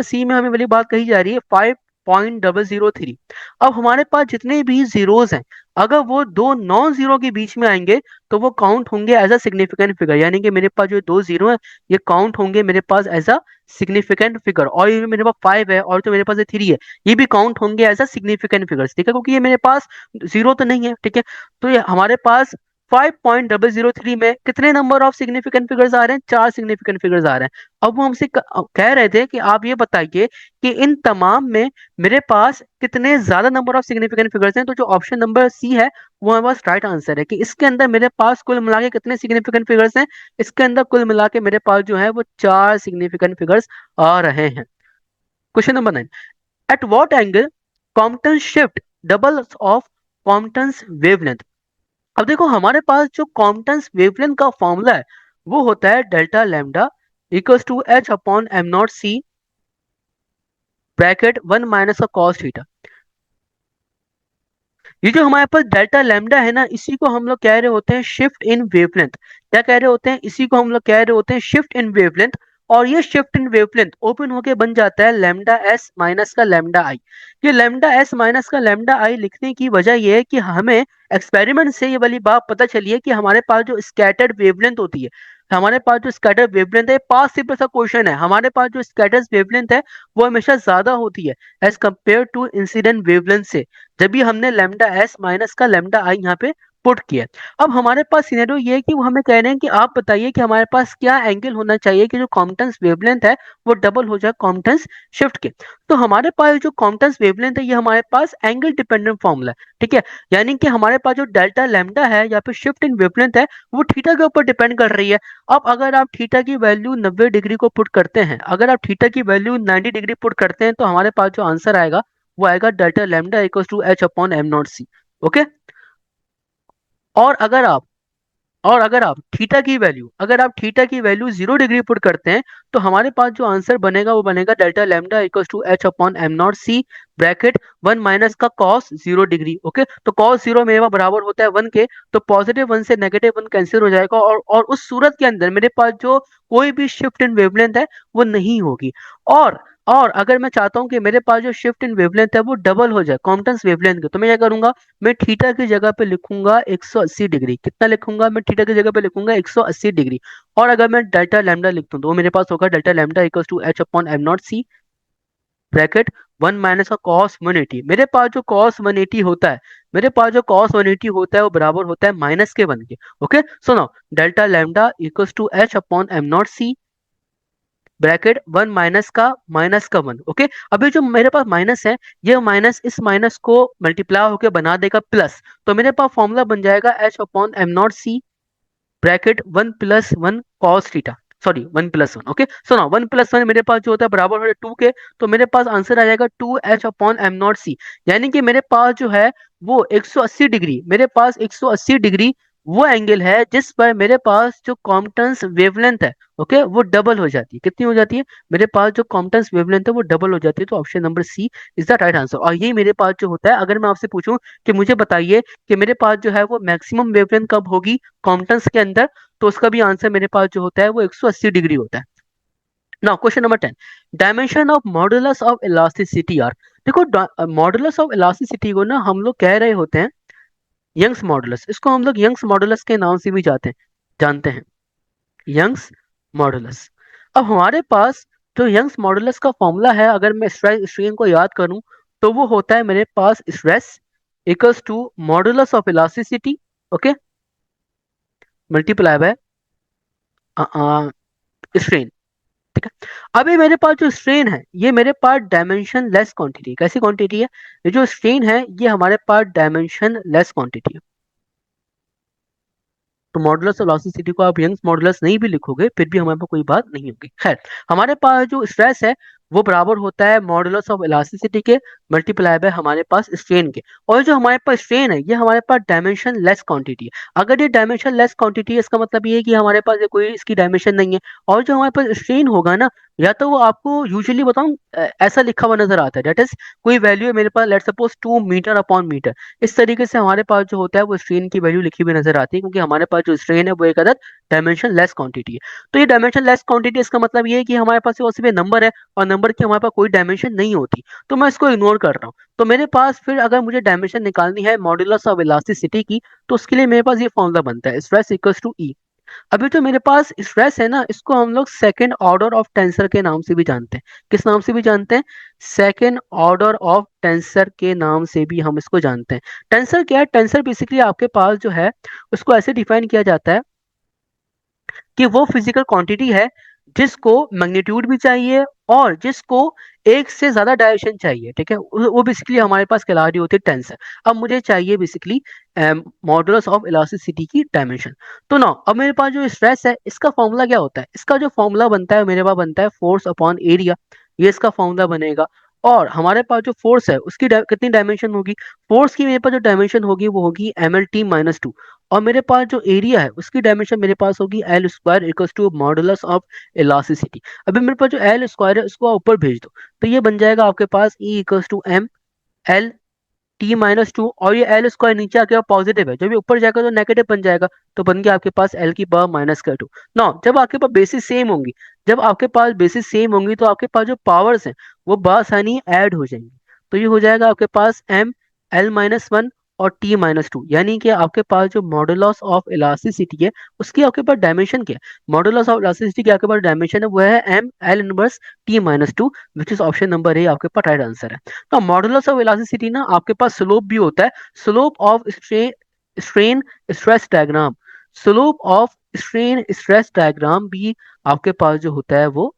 सी में हमें वाली बात कही जा रही है 5.003। अब हमारे पास जितने भी जीरोस हैं अगर वो दो नॉन जीरो के बीच में आएंगे तो वो काउंट होंगे एज अ सिग्निफिकेंट फिगर, यानी कि मेरे पास जो दो जीरो है ये काउंट होंगे मेरे पास एज अ सिग्निफिकेंट फिगर। और ये जो मेरे पास 5 है और जो मेरे पास ये 3 है ये भी काउंट होंगे एज अ सिग्निफिकेंट फिगर्स, ठीक है, क्योंकि ये मेरे पास जीरो तो नहीं है, ठीक है। तो ये हमारे पास 5.003 में कितने नंबर ऑफ सिग्निफिकेंट फिगर्स आ रहे हैं, 4 सिग्निफिकेंट फिगर्स आ रहे हैं। अब वो हमसे कह रहे थे कि आप ये बताइए कि इन तमाम में मेरे पास कितने ज्यादा नंबर ऑफ सिग्निफिकेंट फिगर्स हैं। तो जो ऑप्शन नंबर सी है वो हमारे पास राइट आंसर है कि इसके अंदर मेरे पास कुल मिला के कितने सिग्निफिकेंट फिगर्स हैं, इसके अंदर कुल मिला के मेरे पास जो है वो 4 सिग्निफिकेंट फिगर्स आ रहे हैं। Question number 9, at what angle Compton shift double of Compton's wavelength. अब देखो हमारे पास जो कॉम्पटन्स वेवलेंथ का फॉर्मूला है वो होता है delta lambda equals to H upon M not C bracket 1 minus का कॉस थीटा। ये जो हमारे पास डेल्टा लैम्डा है ना इसी को हम लोग कह रहे होते हैं शिफ्ट इन वेवलेंथ। क्या कह रहे होते हैं, इसी को हम लोग कह रहे होते हैं शिफ्ट इन वेवलेंथ। और ये शिफ्ट इन वेवलेंथ ओपन होके बन जाता है लैम्डा एस माइनस का लैम्डा आई। ये लैम्डा एस माइनस का लैम्डा आई लिखने की वजह ये है कि हमें एक्सपेरिमेंट से ये वाली बात पता चली है कि हमारे पास जो स्कैटर्ड वेवलेंथ होती है, हमारे पास जो स्कैटर्ड वेवलेंथ है, पास सिंपल सा क्वेश्चन है, हमारे पास जो स्कैटर्ड वेवलेंथ है वो हमेशा ज्यादा होती है as compare to incident wavelength से। जब भी हमने लेमडा एस माइनस का लेमडा आई यहाँ पे पुट किया। अब हमारे पास सिनेरियो ये है कि वो हमें कह रहे हैं कि आप बताइए कि हमारे पास क्या एंगल होना चाहिए कि जो कॉम्पटेंस वेवलेंथ है वो डबल हो जाए कॉम्पटेंस शिफ्ट के। तो हमारे पास जो कॉम्पटेंस वेवलेंथ है ये हमारे पास एंगल डिपेंडेंट फॉर्मूला है, ठीक है। यानी कि हमारे पास जो डेल्टा लैम्डा है या फिर शिफ्ट इन वेवलेंथ है वो थीटा के ऊपर डिपेंड कर रही है। अब अगर आप थीटा की वैल्यू 90 डिग्री को पुट करते हैं, अगर आप थीटा की वैल्यू 90 डिग्री पुट करते हैं तो हमारे पास जो आंसर आएगा वो आएगा delta lambda equal to H upon M not C. Okay. और अगर आप और अगर आप थीटा की वैल्यू 0 डिग्री पुट करते हैं तो हमारे पास जो आंसर बनेगा वो बनेगा delta lambda equal to H upon M not C bracket 1 minus का कॉस 0 डिग्री। ओके, तो कॉस 0 मेरे पास बराबर होता है 1 के, तो पॉजिटिव 1 से नेगेटिव 1 कैंसिल हो जाएगा और उस सूरत के अंदर मेरे पास जो कोई भी शिफ्ट इन वेवलेंथ है वो नहीं होगी। और और अगर मैं चाहता हूं कि मेरे पास जो शिफ्ट इन वेवलेंथ है वो डबल हो जाए कॉम्पटेंस वेवलेंथ के, तो मैं क्या करूंगा, मैं थीटा की जगह पे लिखूंगा 180 डिग्री। कितना लिखूंगा, मैं थीटा की जगह पे लिखूंगा 180 डिग्री। और अगर मैं डेल्टा लैम्डा लिखता हूँ तो वो मेरे पास होगा delta lambda equal to H upon M not C bracket 1 minus का कॉस 180। मेरे पास जो कॉस 180 होता है, वो बराबर होता है -1 के। ओके, सुनो, delta lambda equal to H upon M not C bracket 1 minus का 1। ओके, अभी जो मेरे पास माइनस है, ये माइनस इस माइनस को मल्टीप्लाई होकर बना देगा प्लस, तो मेरे पास फॉर्मूला बन जाएगा H upon M not C bracket 1 + 1 cos theta, sorry 1 + 1। Okay, सुनो, 1 + 1 मेरे पास जो होता है बराबर हो जाए 2 के, तो मेरे पास आंसर आ जाएगा 2 एच अपॉन एम नॉट सी। यानी कि मेरे पास जो है वो 180 डिग्री, मेरे पास 180 डिग्री वो एंगल है जिस पर मेरे पास जो कॉम्पटेंस वेवलेंथ है, ओके, वो डबल हो जाती है। कितनी हो जाती है, मेरे पास जो कॉम्पटेंस वेवलेंथ है वो डबल हो जाती है। तो option number C is the right answer. और ये मेरे पास जो होता है, अगर मैं आपसे पूछूं कि मुझे बताइए कि मेरे पास जो है वो मैक्सिमम वेवलेंथ कब होगी कॉम्पटेंस के अंदर, तो उसका भी आंसर मेरे पास जो होता है वो 180 डिग्री होता है। Now question number 10, dimension of modulus of elasticity are. देखो, मॉडुलस ऑफ इलास्टिसिटी को ना हम लोग कह रहे होते हैं यंग्स मॉडुलस। इसको हम लोग यंग्स मॉडुलस के नाम से भी जानते हैं, यंग्स मॉडुलस। अब हमारे पास जो यंग्स मॉडुलस का फॉर्मूला है, अगर मैं स्ट्रेस स्ट्रेन को याद करूं तो वो होता है मेरे पास stress equals to modulus of elasticity, okay, multiply by strain. ठीक है। अभी मेरे पास जो स्ट्रेन है ये मेरे पास डायमेंशन लेस क्वांटिटी, कैसी क्वांटिटी है, ये जो स्ट्रेन है ये हमारे पास डायमेंशन लेस क्वांटिटी है। तो मॉडुलस ऑफ इलास्टिसिटी को आप यंग्स मॉडुलस नहीं भी लिखोगे फिर भी हमारे पास कोई बात नहीं होगी। खैर, हमारे पास जो स्ट्रेस है वो बराबर होता है मॉडुलस ऑफ इलास्टिसिटी के मल्टीप्लाई बाय हमारे पास स्ट्रेन के। और जो हमारे पास स्ट्रेन है ये हमारे पास डायमेंशन लेस क्वांटिटी है। अगर ये डायमेंशन लेस क्वांटिटी है इसका मतलब ये है कि हमारे पास ये कोई इसकी डायमेंशन नहीं है। और जो हमारे पास स्ट्रेन होगा ना, या तो वो आपको यूजुअली बताऊं ऐसा लिखा हुआ नजर आता है, दैट इज कोई वैल्यू है मेरे पास, let's suppose 2 metre upon metre. इस तरीके से हमारे पास जो होता है वो स्ट्रेन की वैल्यू लिखी हुई नजर आती है, क्योंकि हमारे पास जो स्ट्रेन है वो एक अदद डायमेंशन लेस क्वांटिटी है। तो ये डायमेंशन लेस क्वांटिटी इसका मतलब ये है कि हमारे पास वो सिर्फ नंबर है और नंबर की हमारे पास कोई डायमेंशन नहीं होती, तो मैं इसको इग्नोर कर रहा हूँ। तो मेरे पास फिर अगर मुझे डायमेंशन निकालनी है मॉड्यूलस ऑफ इलास्टिसिटी की, तो उसके लिए मेरे पास ये फॉर्मूला बनता है स्ट्रेस इक्वल्स टू ई। अभी जो मेरे पास स्ट्रेस है ना, इसको हम लोग सेकेंड ऑर्डर ऑफ टेंसर के नाम से भी जानते हैं। किस नाम से भी जानते हैं, सेकेंड ऑर्डर ऑफ टेंसर के नाम से भी हम इसको जानते हैं। टेंसर क्या है, टेंसर बेसिकली आपके पास जो है उसको ऐसे डिफाइन किया जाता है कि वो फिजिकल क्वांटिटी है जिसको मैग्नीट्यूड भी चाहिए और जिसको एक से ज्यादा डायरेक्शन चाहिए, ठीक है, वो बेसिकली हमारे पास कहला रही होती है टेंसर। अब मुझे चाहिए बेसिकली मॉडुलस ऑफ इलास्टिसिटी की डायमेंशन। तो ना अब मेरे पास जो स्ट्रेस है इसका फॉर्मूला क्या होता है, इसका जो फॉर्मूला बनता है मेरे पास बनता है फोर्स अपॉन एरिया, ये इसका फॉर्मूला बनेगा। और हमारे पास जो फोर्स है उसकी कितनी डायमेंशन होगी, फोर्स की मेरे पास जो डायमेंशन होगी वो होगी mlt-2। और मेरे पास जो एरिया है उसकी डायमेंशन मेरे पास होगी L square equals to modulus of elasticity. अभी मेरे पास जो एल स्क्वायर है उसको ऊपर भेज दो, तो ये बन जाएगा आपके पास E equals to M L t-2। और ये एल स्क्वायर नीचे आके पॉजिटिव है, जब ये ऊपर जाएगा तो नेगेटिव बन जाएगा, तो बन गया आपके पास एल की पावर -2। नौ जब आपके पास बेसिस सेम होंगी, तो आपके पास जो पावर्स हैं वो बआसानी ऐड हो जाएंगी। तो ये हो जाएगा आपके पास एम l-1 और t-2, यानी कि आपके पास जो मॉडुलस ऑफ इलास्टिसिटी है उसकी आपके पास डायमेंशन क्या है, मॉडुलस ऑफ इलास्टिसिटी की आपके पास डायमेंशन है वो है M L inverse t-2, which is option number A आपके पास राइट आंसर है। तो मॉडुलस ऑफ इलास्टिसिटी ना आपके पास स्लोप भी होता है, slope of strain strain stress diagram, slope of strain stress diagram भी आपके पास जो होता है वो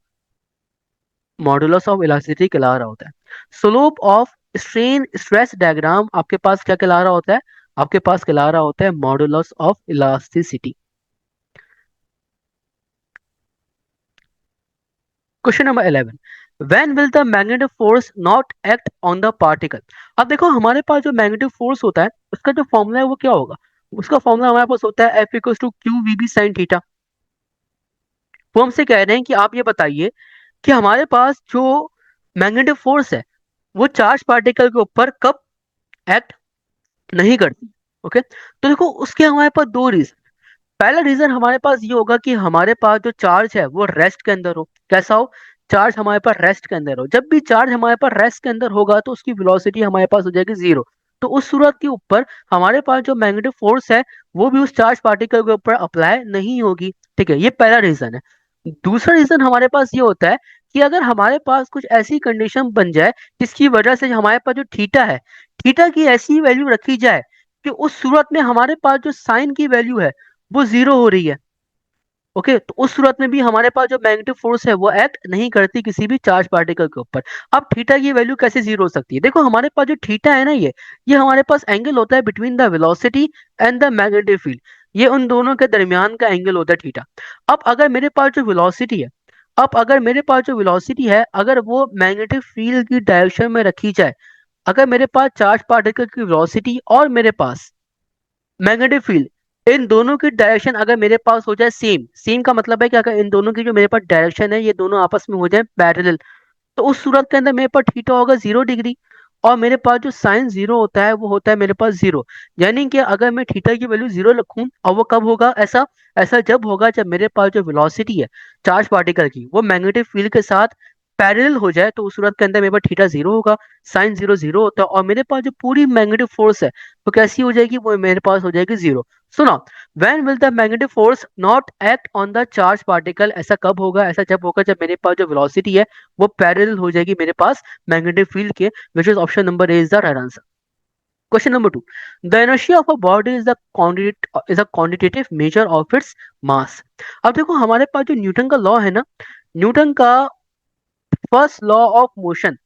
मॉडुलस ऑफ इलास्टिसिटी कहला रहा होता है। Slope of strain stress diagram आपके पास क्या कहला रहा होता है? आपके पास कहला रहा होता है modulus of elasticity. Question number 11, when will the magnetic force not act on the particle? अब देखो हमारे पास जो मैग्नेटिक फोर्स होता है उसका जो फॉर्मूला है वो क्या होगा? उसका फॉर्मूला हमारे पास होता है F equals to Q V B sine theta. वो हमसे कह रहे हैं कि आप ये बताइए कि हमारे पास जो मैग्नेटिक फोर्स है वो चार्ज पार्टिकल के ऊपर कब एक्ट नहीं करती। ओके, तो देखो उसके हमारे पास दो रीजन। पहला रीजन हमारे पास ये होगा कि हमारे पास जो चार्ज है वो रेस्ट के अंदर हो। कैसा हो? चार्ज हमारे पास रेस्ट के अंदर हो। जब भी चार्ज हमारे पास रेस्ट के अंदर होगा तो उसकी वेलोसिटी हमारे पास हो जाएगी जीरो। तो उस सूरत के ऊपर हमारे पास जो मैग्नेटिक फोर्स है वो भी उस चार्ज पार्टिकल के ऊपर अप्लाई नहीं होगी। ठीक है, ये पहला रीजन है। दूसरा रीजन हमारे पास ये होता है कि अगर हमारे पास कुछ ऐसी कंडीशन बन जाए जिसकी वजह से हमारे पास जो थीटा है, थीटा की ऐसी वैल्यू रखी जाए कि उस सूरत में हमारे पास जो साइन की वैल्यू है वो जीरो हो रही है। ओके, तो उस सूरत में भी हमारे पास जो मैग्नेटिक फोर्स है वो एक्ट नहीं करती किसी भी चार्ज पार्टिकल के ऊपर। अब थीटा की वैल्यू कैसे जीरो हो सकती है? देखो हमारे पास जो थीटा है ना, ये हमारे पास एंगल होता है between the velocity and the magnetic field. ये उन दोनों के दरमियान का एंगल होता है थीटा। अब अगर मेरे पास जो वेलोसिटी है, अगर वो मैग्नेटिक फील्ड की डायरेक्शन में रखी जाए, अगर मेरे पास चार्ज पार्टिकल की वेलोसिटी और मेरे पास मैग्नेटिक फील्ड, इन दोनों की डायरेक्शन अगर मेरे पास हो जाए सेम, सेम का मतलब है कि अगर इन दोनों की जो मेरे पास डायरेक्शन है ये दोनों आपस में हो जाए पैरेलल, तो उस सूरत के अंदर मेरे पास थीटा होगा 0 डिग्री। और मेरे पास जो साइन जीरो होता है वो होता है मेरे पास जीरो। यानी कि अगर मैं थीटा की वैल्यू जीरो रखूं, और वो कब होगा ऐसा? ऐसा जब होगा जब मेरे पास जो वेलोसिटी है चार्ज पार्टिकल की वो मैग्नेटिक फील्ड के साथ पैरेलल हो जाए, तो उस सूरत के अंदर मेरे पास थीटा जीरो होगा, साइन जीरो जीरो होता है, और मेरे पास जो पूरी मैग्नेटिक फोर्स है वो कैसी हो जाएगी? वो मेरे पास हो जाएगी जीरो। सुनो, when will the magnetic force not act on the charge particle? ऐसा कब होगा? ऐसा जब होगा जब मेरे पास जो वेलोसिटी है वो पैरेलल हो जाएगी मेरे पास मैग्नेटिक फील्ड के, विच is option number A is the right answer. Question number 2, the inertia of a body is a quantitative measure of its mass. अब देखो हमारे पास जो न्यूटन का लॉ है ना, न्यूटन का first law of motion,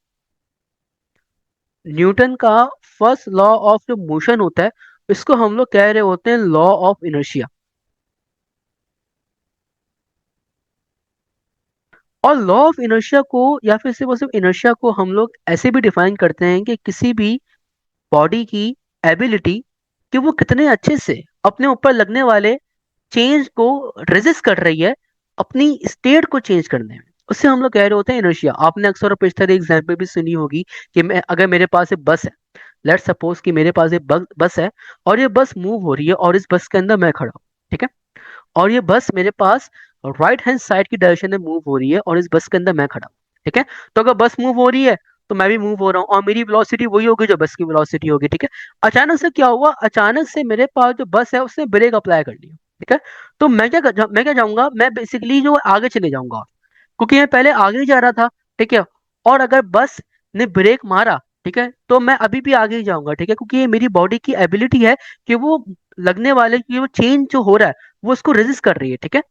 Newton का फर्स्ट लॉ ऑफ जो मोशन होता है इसको हम लोग कह रहे होते हैं लॉ ऑफ इनर्शिया। और लॉ ऑफ इनर्शिया को या फिर सिर्फ इनर्शिया को हम लोग ऐसे भी डिफाइन करते हैं कि किसी भी बॉडी की एबिलिटी कि वो कितने अच्छे से अपने ऊपर लगने वाले चेंज को रेजिस्ट कर रही है अपनी स्टेट को चेंज करने में, उससे हम लोग कह रहे होते हैं इनर्शिया। आपने अक्सर और पेशतर एग्जाम्पल भी सुनी होगी कि मैं अगर मेरे पास एक बस है, लेट्स सपोज कि मेरे पास एक बस है और ये बस मूव हो रही है और इस बस के अंदर मैं खड़ा हूँ। ठीक है, और ये बस मेरे पास राइट हैंड साइड की डायरेक्शन में मूव हो रही है और इस बस के अंदर मैं खड़ा हूँ। ठीक है, तो अगर बस मूव हो रही है तो मैं भी मूव हो रहा हूँ और मेरी वेलोसिटी वही होगी जो बस की वेलोसिटी होगी। ठीक है, अचानक से क्या हुआ? अचानक से मेरे पास जो बस है उसने ब्रेक अप्लाई कर लिया। ठीक है, तो मैं क्या जाऊंगा? मैं बेसिकली जो आगे चले जाऊंगा क्योंकि मैं पहले आगे ही जा रहा था। ठीक है, और अगर बस ने ब्रेक मारा, ठीक है, तो मैं अभी भी आगे ही जाऊंगा। ठीक है, क्योंकि ये मेरी बॉडी की एबिलिटी है कि वो लगने वाले की वो चेंज जो हो रहा है वो उसको रेजिस्ट कर रही है। ठीक है,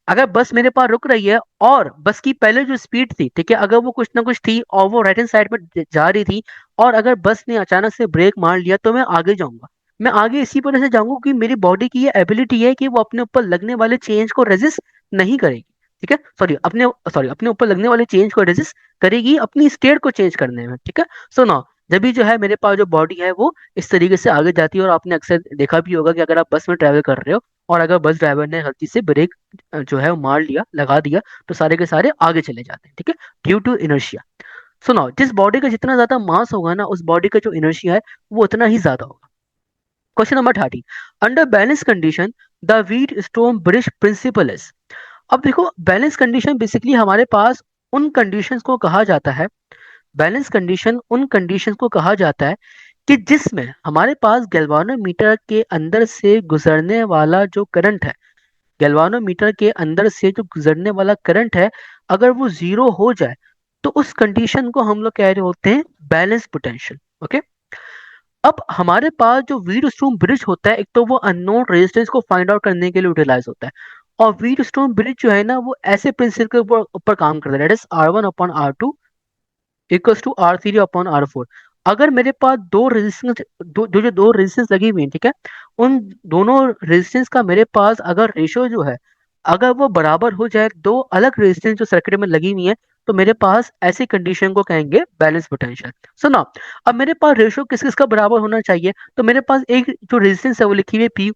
अगर बस मेरे पास रुक रही है और बस की पहले जो स्पीड थी, ठीक है, अगर वो कुछ ना कुछ थी और वो राइट हैंड साइड में जा रही थी, और अगर बस ने अचानक से ब्रेक मार लिया तो मैं आगे जाऊंगा। मैं आगे इसी वजह से जाऊंगा कि मेरी बॉडी की ये एबिलिटी है कि वो अपने ऊपर लगने वाले चेंज को रेजिस्ट नहीं करेगी। ठीक है, अपने ऊपर लगने वाले चेंज को रेजिस्ट करेगी अपनी स्टेट को चेंज करने में। ठीक है, सो ना जब भी जो है मेरे पास जो बॉडी है वो इस तरीके से आगे जाती है। और आपने अक्सर देखा भी होगा कि अगर आप बस में ट्रैवल कर रहे हो और अगर बस ड्राइवर ने गलती से ब्रेक जो है वो मार लिया, लगा दिया, तो सारे के सारे आगे चले जाते हैं। ठीक है, ड्यू टू इनर्शिया। सुनो, जिस बॉडी का जितना ज्यादा मास होगा ना उस बॉडी का जो इनर्शिया है वो उतना ही ज्यादा होगा। Question number 30, under balance condition the Wheatstone bridge principle is. अब देखो बैलेंस कंडीशन बेसिकली हमारे पास उन कंडीशंस को कहा जाता है, बैलेंस कंडीशन उन कंडीशंस को कहा जाता है कि जिसमें हमारे पास गैल्वानोमीटर के अंदर से गुजरने वाला जो करंट है, गैल्वानोमीटर के अंदर से जो गुजरने वाला करंट है, अगर वो जीरो हो जाए तो उस कंडीशन को हम लोग कह रहे होते हैं बैलेंस पोटेंशियल। ओके, अब हमारे पास जो व्हीटस्टोन ब्रिज होता है, एक तो वो अननोन रेजिस्टेंस को फाइंड आउट करने के लिए यूटिलाइज होता है, और व्हीटस्टोन ब्रिज जो है ना वो ऐसे प्रिंसिपल के ऊपर काम करता है, that is R1/R2 equals to R3/R4। अगर मेरे पास दो रेजिस्टेंस, दो रेजिस्टेंस लगी हुई है, ठीक है, उन दोनों रेजिस्टेंस का मेरे पास अगर रेशियो जो है, अगर वो बराबर हो जाए दो अलग रेजिस्टेंस जो सर्किट में लगी हुई है, तो मेरे पास ऐसी कंडीशन को कहेंगे बैलेंस पोटेंशियल। सुनो, अब मेरे पास रेशियो किस किस का बराबर होना चाहिए, तो मेरे पास एक जो रेजिस्टेंस है वो लिखी हुई है P,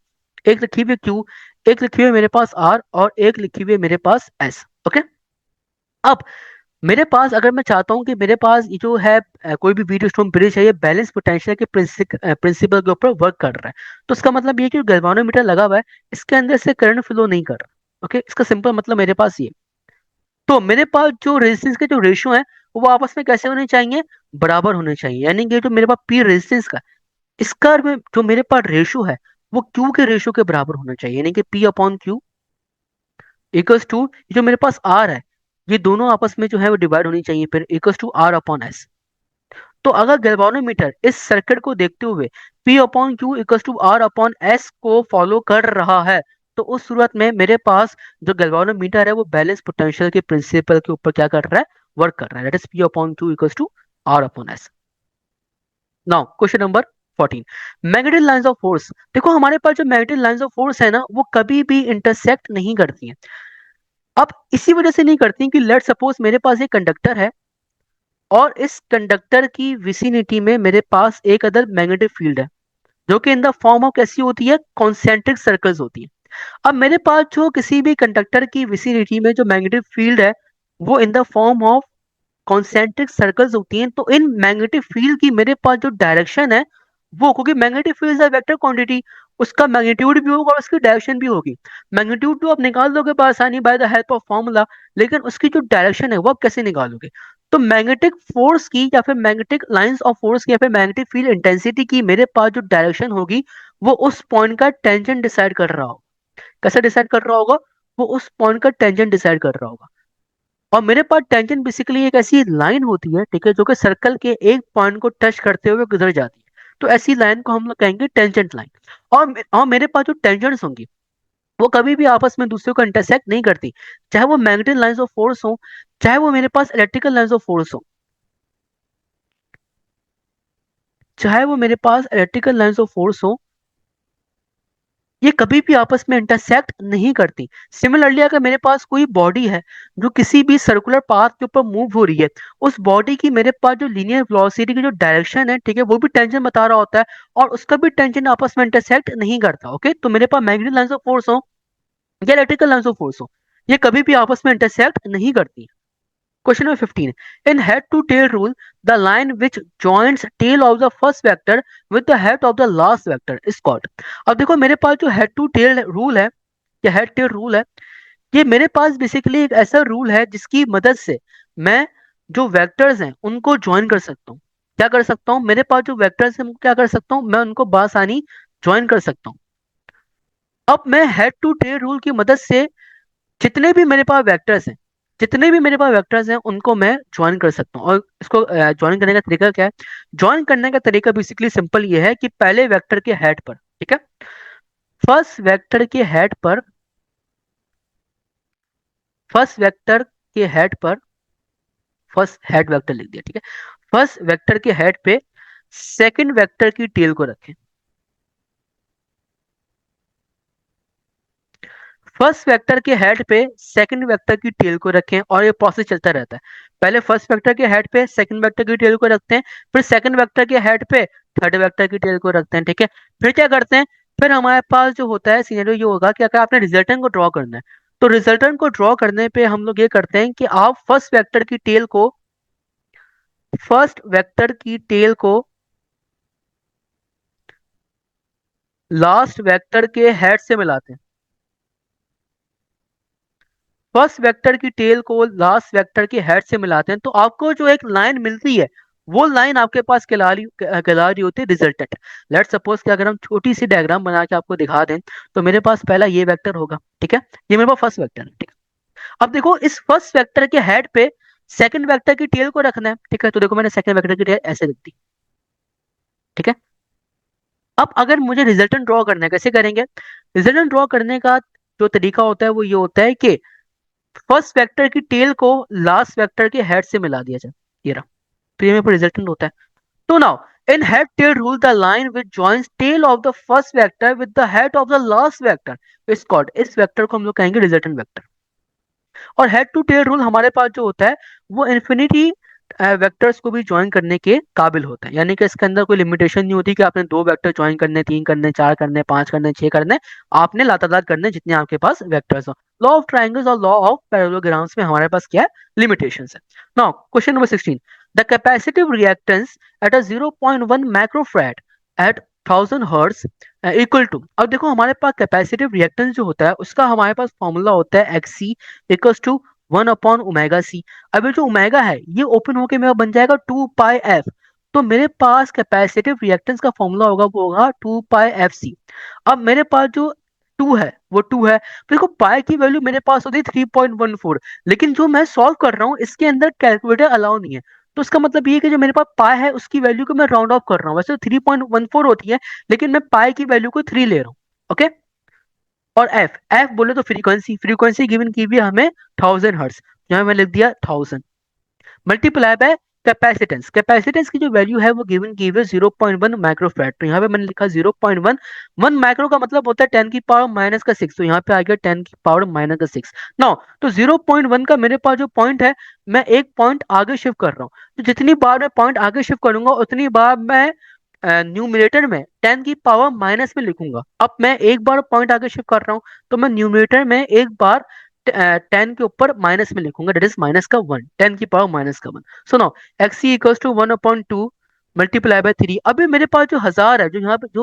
एक लिखी हुई है Q, एक लिखी हुई है मेरे पास R, और एक लिखी हुई है मेरे पास S। ओके, अब मेरे पास अगर मैं चाहता हूं कि मेरे पास ये जो है कोई भी व्हीटस्टोन स्टोन ब्रिज है ये बैलेंस पोटेंशियल के प्रिंसिपल के ऊपर वर्क कर रहा है, तो इसका मतलब ये कि गैल्वानोमीटर लगा हुआ है, इसके अंदर से करंट फ्लो नहीं कर रहा। ओके, इसका सिंपल मतलब मेरे पास ये, तो मेरे पास जो रेजिस्टेंस के जो रेशियो है वो आपस में कैसे होने चाहिए, बराबर होने चाहिए, यानी कि जो मेरे पास पी रेजिस्टेंस का, इसका जो मेरे पास रेशियो है वो क्यू के रेशियो के बराबर होना चाहिए, यानी कि P/Q इक्वल्स टू जो मेरे पास आर है, ये दोनों आपस में जो है वो डिवाइड होनी चाहिए, फिर इक्वल्स टू R/S। तो अगर गैल्वानोमीटर इस सर्किट को देखते हुए P/Q इक्वल्स टू R/S को फॉलो कर रहा है, तो उस सूरत में मेरे पास जो गैल्वानोमीटर है वो बैलेंस पोटेंशियल के प्रिंसिपल के ऊपर क्या कर रहा है, वर्क कर रहा है, that is P/Q equals to R/S। Now question number 14, magnetic lines of force. देखो हमारे पास जो मैग्नेटिक लाइंस ऑफ फोर्स है ना वो कभी भी इंटरसेक्ट नहीं करती हैं। अब इसी वजह से नहीं करती कि लेट सपोज मेरे पास एक कंडक्टर है, और इस कंडक्टर की विसिनिटी में मेरे पास एक अदर मैग्नेटिक फील्ड है, जो कि इन द फॉर्म ऑफ कैसी होती है, कॉन्सेंट्रिक सर्कल्स होती है। अब मेरे पास जो किसी भी कंडक्टर की विसिनिटी में जो मैग्नेटिक फील्ड है वो in the form of concentric circles होती हैं, तो इन मैग्नेटिक फील्ड की मेरे पास जो डायरेक्शन है वो, क्योंकि मैग्नेटिक फील्ड है वेक्टर क्वांटिटी, उसका मैग्नीट्यूड भी होगा और उसकी डायरेक्शन भी होगी। मैग्नीट्यूड तो आप निकाल दोगे आसानी by the help of formula, लेकिन उसकी जो डायरेक्शन है वो आप कैसे निकालोगे। तो मैग्नेटिक फोर्स की या फिर मैग्नेटिक लाइंस ऑफ फोर्स की या फिर मैग्नेटिक फील्ड इंटेंसिटी की मेरे पास जो डायरेक्शन होगी वो उस पॉइंट का टेंजेंट डिसाइड कर रहा होगा। कैसे डिसाइड कर रहा होगा, वो उस पॉइंट का टेंजेंट डिसाइड कर रहा होगा। और मेरे पास टेंजेंट बेसिकली एक ऐसी लाइन होती है, ठीक है, जो कि सर्कल के एक पॉइंट को टच करते हुए गुजर जाती है, तो ऐसी लाइन को हम लोग कहेंगे टेंजेंट लाइन। और मेरे पास जो टेंजेंट्स होंगी वो कभी भी आपस में दूसरे को इंटरसेक्ट नहीं करती, चाहे वो मैग्नेटिक लाइंस ऑफ फोर्स हो, चाहे वो मेरे पास इलेक्ट्रिकल लाइंस ऑफ फोर्स हो, चाहे वो मेरे पास इलेक्ट्रिकल लाइंस ऑफ फोर्स हो, ये कभी भी आपस में इंटरसेक्ट नहीं करती। सिमिलरली अगर मेरे पास कोई बॉडी है जो किसी भी सर्कुलर पाथ के ऊपर मूव हो रही है, उस बॉडी की मेरे पास जो लीनियर वेलोसिटी की जो डायरेक्शन है, ठीक है, वो भी टेंजेंट बता रहा होता है, और उसका भी टेंजेंट आपस में इंटरसेक्ट नहीं करता। ओके, तो मेरे पास मैग्नेटिक लाइंस ऑफ फोर्स हो या इलेक्ट्रिकल लाइंस ऑफ फोर्स हो, ये कभी भी आपस में इंटरसेक्ट नहीं करती। Question number 15. In head-to-tail rule, the line which joins tail of the first vector with the head of the last vector is called. अब देखो मेरे पास जो हेड टू टेल रूल है या हेड टेल रूल है, ये मेरे पास बेसिकली एक ऐसा रूल है जिसकी मदद से मैं जो वेक्टर्स हैं उनको ज्वाइन कर सकता हूँ। क्या कर सकता हूँ, मेरे पास जो वेक्टर्स हैं क्या कर सकता हूँ, मैं उनको बासानी ज्वाइन कर सकता हूँ। अब मैं हेड टू टेल रूल की मदद से जितने भी मेरे पास वेक्टर्स हैं, जितने भी मेरे पास वेक्टर्स हैं उनको मैं ज्वाइन कर सकता हूँ। और इसको ज्वाइन करने का तरीका क्या है, ज्वाइन करने का तरीका बेसिकली सिंपल ये है कि पहले वेक्टर के हेड पर, ठीक है, फर्स्ट वेक्टर के हेड पर, फर्स्ट वेक्टर के हेड पर, फर्स्ट हेड वेक्टर लिख दिया, ठीक है, फर्स्ट वेक्टर के हेड पे सेकंड वेक्टर की टेल को रखें। फर्स्ट वेक्टर के हेड पे सेकंड वेक्टर की टेल को रखें, और ये प्रोसेस चलता रहता है। पहले फर्स्ट वेक्टर के हेड पे सेकंड वेक्टर की टेल को रखते हैं, फिर सेकंड वेक्टर के हेड पे थर्ड वेक्टर की टेल को रखते हैं, ठीक है। फिर क्या करते हैं, फिर हमारे पास जो होता है सिनेरियो ये होगा कि अगर आपने रिजल्टेंट को ड्रॉ करना है, तो रिजल्टेंट को ड्रॉ करने पे हम लोग ये करते हैं कि आप फर्स्ट वेक्टर की टेल को लास्ट वेक्टर के हेड से मिलाते हैं, फर्स्ट वेक्टर की टेल को लास्ट वेक्टर के हेड से मिलाते हैं, तो आपको जो एक लाइन मिलती है वो लाइन आपके पास कहला रही होती है रिजल्टेंट। लेट सपोज कि अगर हम छोटी सी डायग्राम बना के आपको दिखा दें, तो मेरे पास पहला ये वेक्टर होगा, ठीक है, ये मेरे पास फर्स्ट वेक्टर है, ठीक है। अब देखो इस फर्स्ट वेक्टर के हेड पे सेकंड वेक्टर की टेल को रखना है, ठीक है, तो देखो मैंने सेकंड वेक्टर की टेल ऐसे रख दी, ठीक है। अब अगर मुझे रिजल्टेंट ड्रॉ करना है, कैसे करेंगे? रिजल्टेंट ड्रॉ करने का जो तरीका होता है वो ये होता है कि फर्स्ट वेक्टर की टेल को लास्ट वेक्टर के हेड से मिला दिया जाए, ये रहा, तो ये मेरे पास रिजल्टेंट होता है। तो now in head tail rule the line which joins tail of the first vector with the head of the last vector is called, इस वेक्टर को हम लोग कहेंगे रिजल्टेंट वेक्टर। और हेड टू टेल रूल हमारे पास जो होता है वो इन्फिनिटी वेक्टर्स को भी ज्वाइन करने के काबिल होता है, यानी कि इसके अंदर कोई लिमिटेशन नहीं होती कि आपने दो वेक्टर ज्वाइन करने, तीन करने, चार करने, पांच करने, छह करने, आपने लातादार करने जितने आपके पास वेक्टर्स हो। लॉ ऑफ ट्राइंगल्स और लॉ ऑफ पैरेललोग्राम्स में हमारे पास क्या है? लिमिटेशंस है। Now question number 16, the capacitive reactance at a 0.1 microfarad at 1000 hertz equal to, अब देखो हमारे पास कैपेसिटिव रिएक्टेंस जो होता है उसका हमारे पास फॉर्मूला होता है एक्स सी इक्वल्स टू 1/ओमेगा सी। अब ये जो ओमेगा है ये ओपन होके मेरा बन जाएगा 2 पाई एफ। तो मेरे पास कैपेसिटिव रिएक्टेंस का फॉर्मूला होगा वो होगा 2 पाई एफ सी। अब मेरे पास जो टू है वो टू है, तो देखो पाई की वैल्यू मेरे पास होती है 3.14, लेकिन जो मैं सॉल्व कर रहा हूँ इसके अंदर कैलकुलेटर अलाउ नहीं है। तो इसका मतलब ये है कि जो मेरे पास पाई है उसकी वैल्यू को मैं राउंड ऑफ कर रहा हूँ, वैसे तो 3.14 होती है लेकिन मैं पाई की वैल्यू को 3 ले रहा हूँ। ओके, और एफ एफ बोले तो फ्रीक्वेंसी, फ्रीक्वेंसी गिवन की हुई है हमें 1000 हर्ट्ज, यहाँ मैं लिख दिया 1000 मल्टीप्लाई बाय कैपेसिटेंस, कैपेसिटेंस की जो वैल्यू है वो गिवन की हुई है 0.1 माइक्रोफैराड, तो यहाँ पे मैंने लिखा 0.1, 1 माइक्रो का मतलब होता है 10 की पावर माइनस का 6, तो यहाँ पे आ गया 10 की पावर माइनस का 6। नाउ तो 0.1 का मेरे पास जो पॉइंट है मैं एक पॉइंट आगे शिफ्ट कर रहा हूँ, तो जितनी बार मैं पॉइंट आगे शिफ्ट करूंगा उतनी बार मैं न्यूमिनेटर में 10 की पावर माइनस में लिखूंगा। अब मैं एक बार पॉइंट आगे शिफ्ट कर रहा हूँ तो मैं न्यूमिनेटर में एक बार 10 के ऊपर माइनस में लिखूंगा, दैट इज माइनस का 1, 10 की पावर माइनस का 1। सुनो, X C equals to 1/2 multiply by 3। अभी मेरे पास जो हजार है जो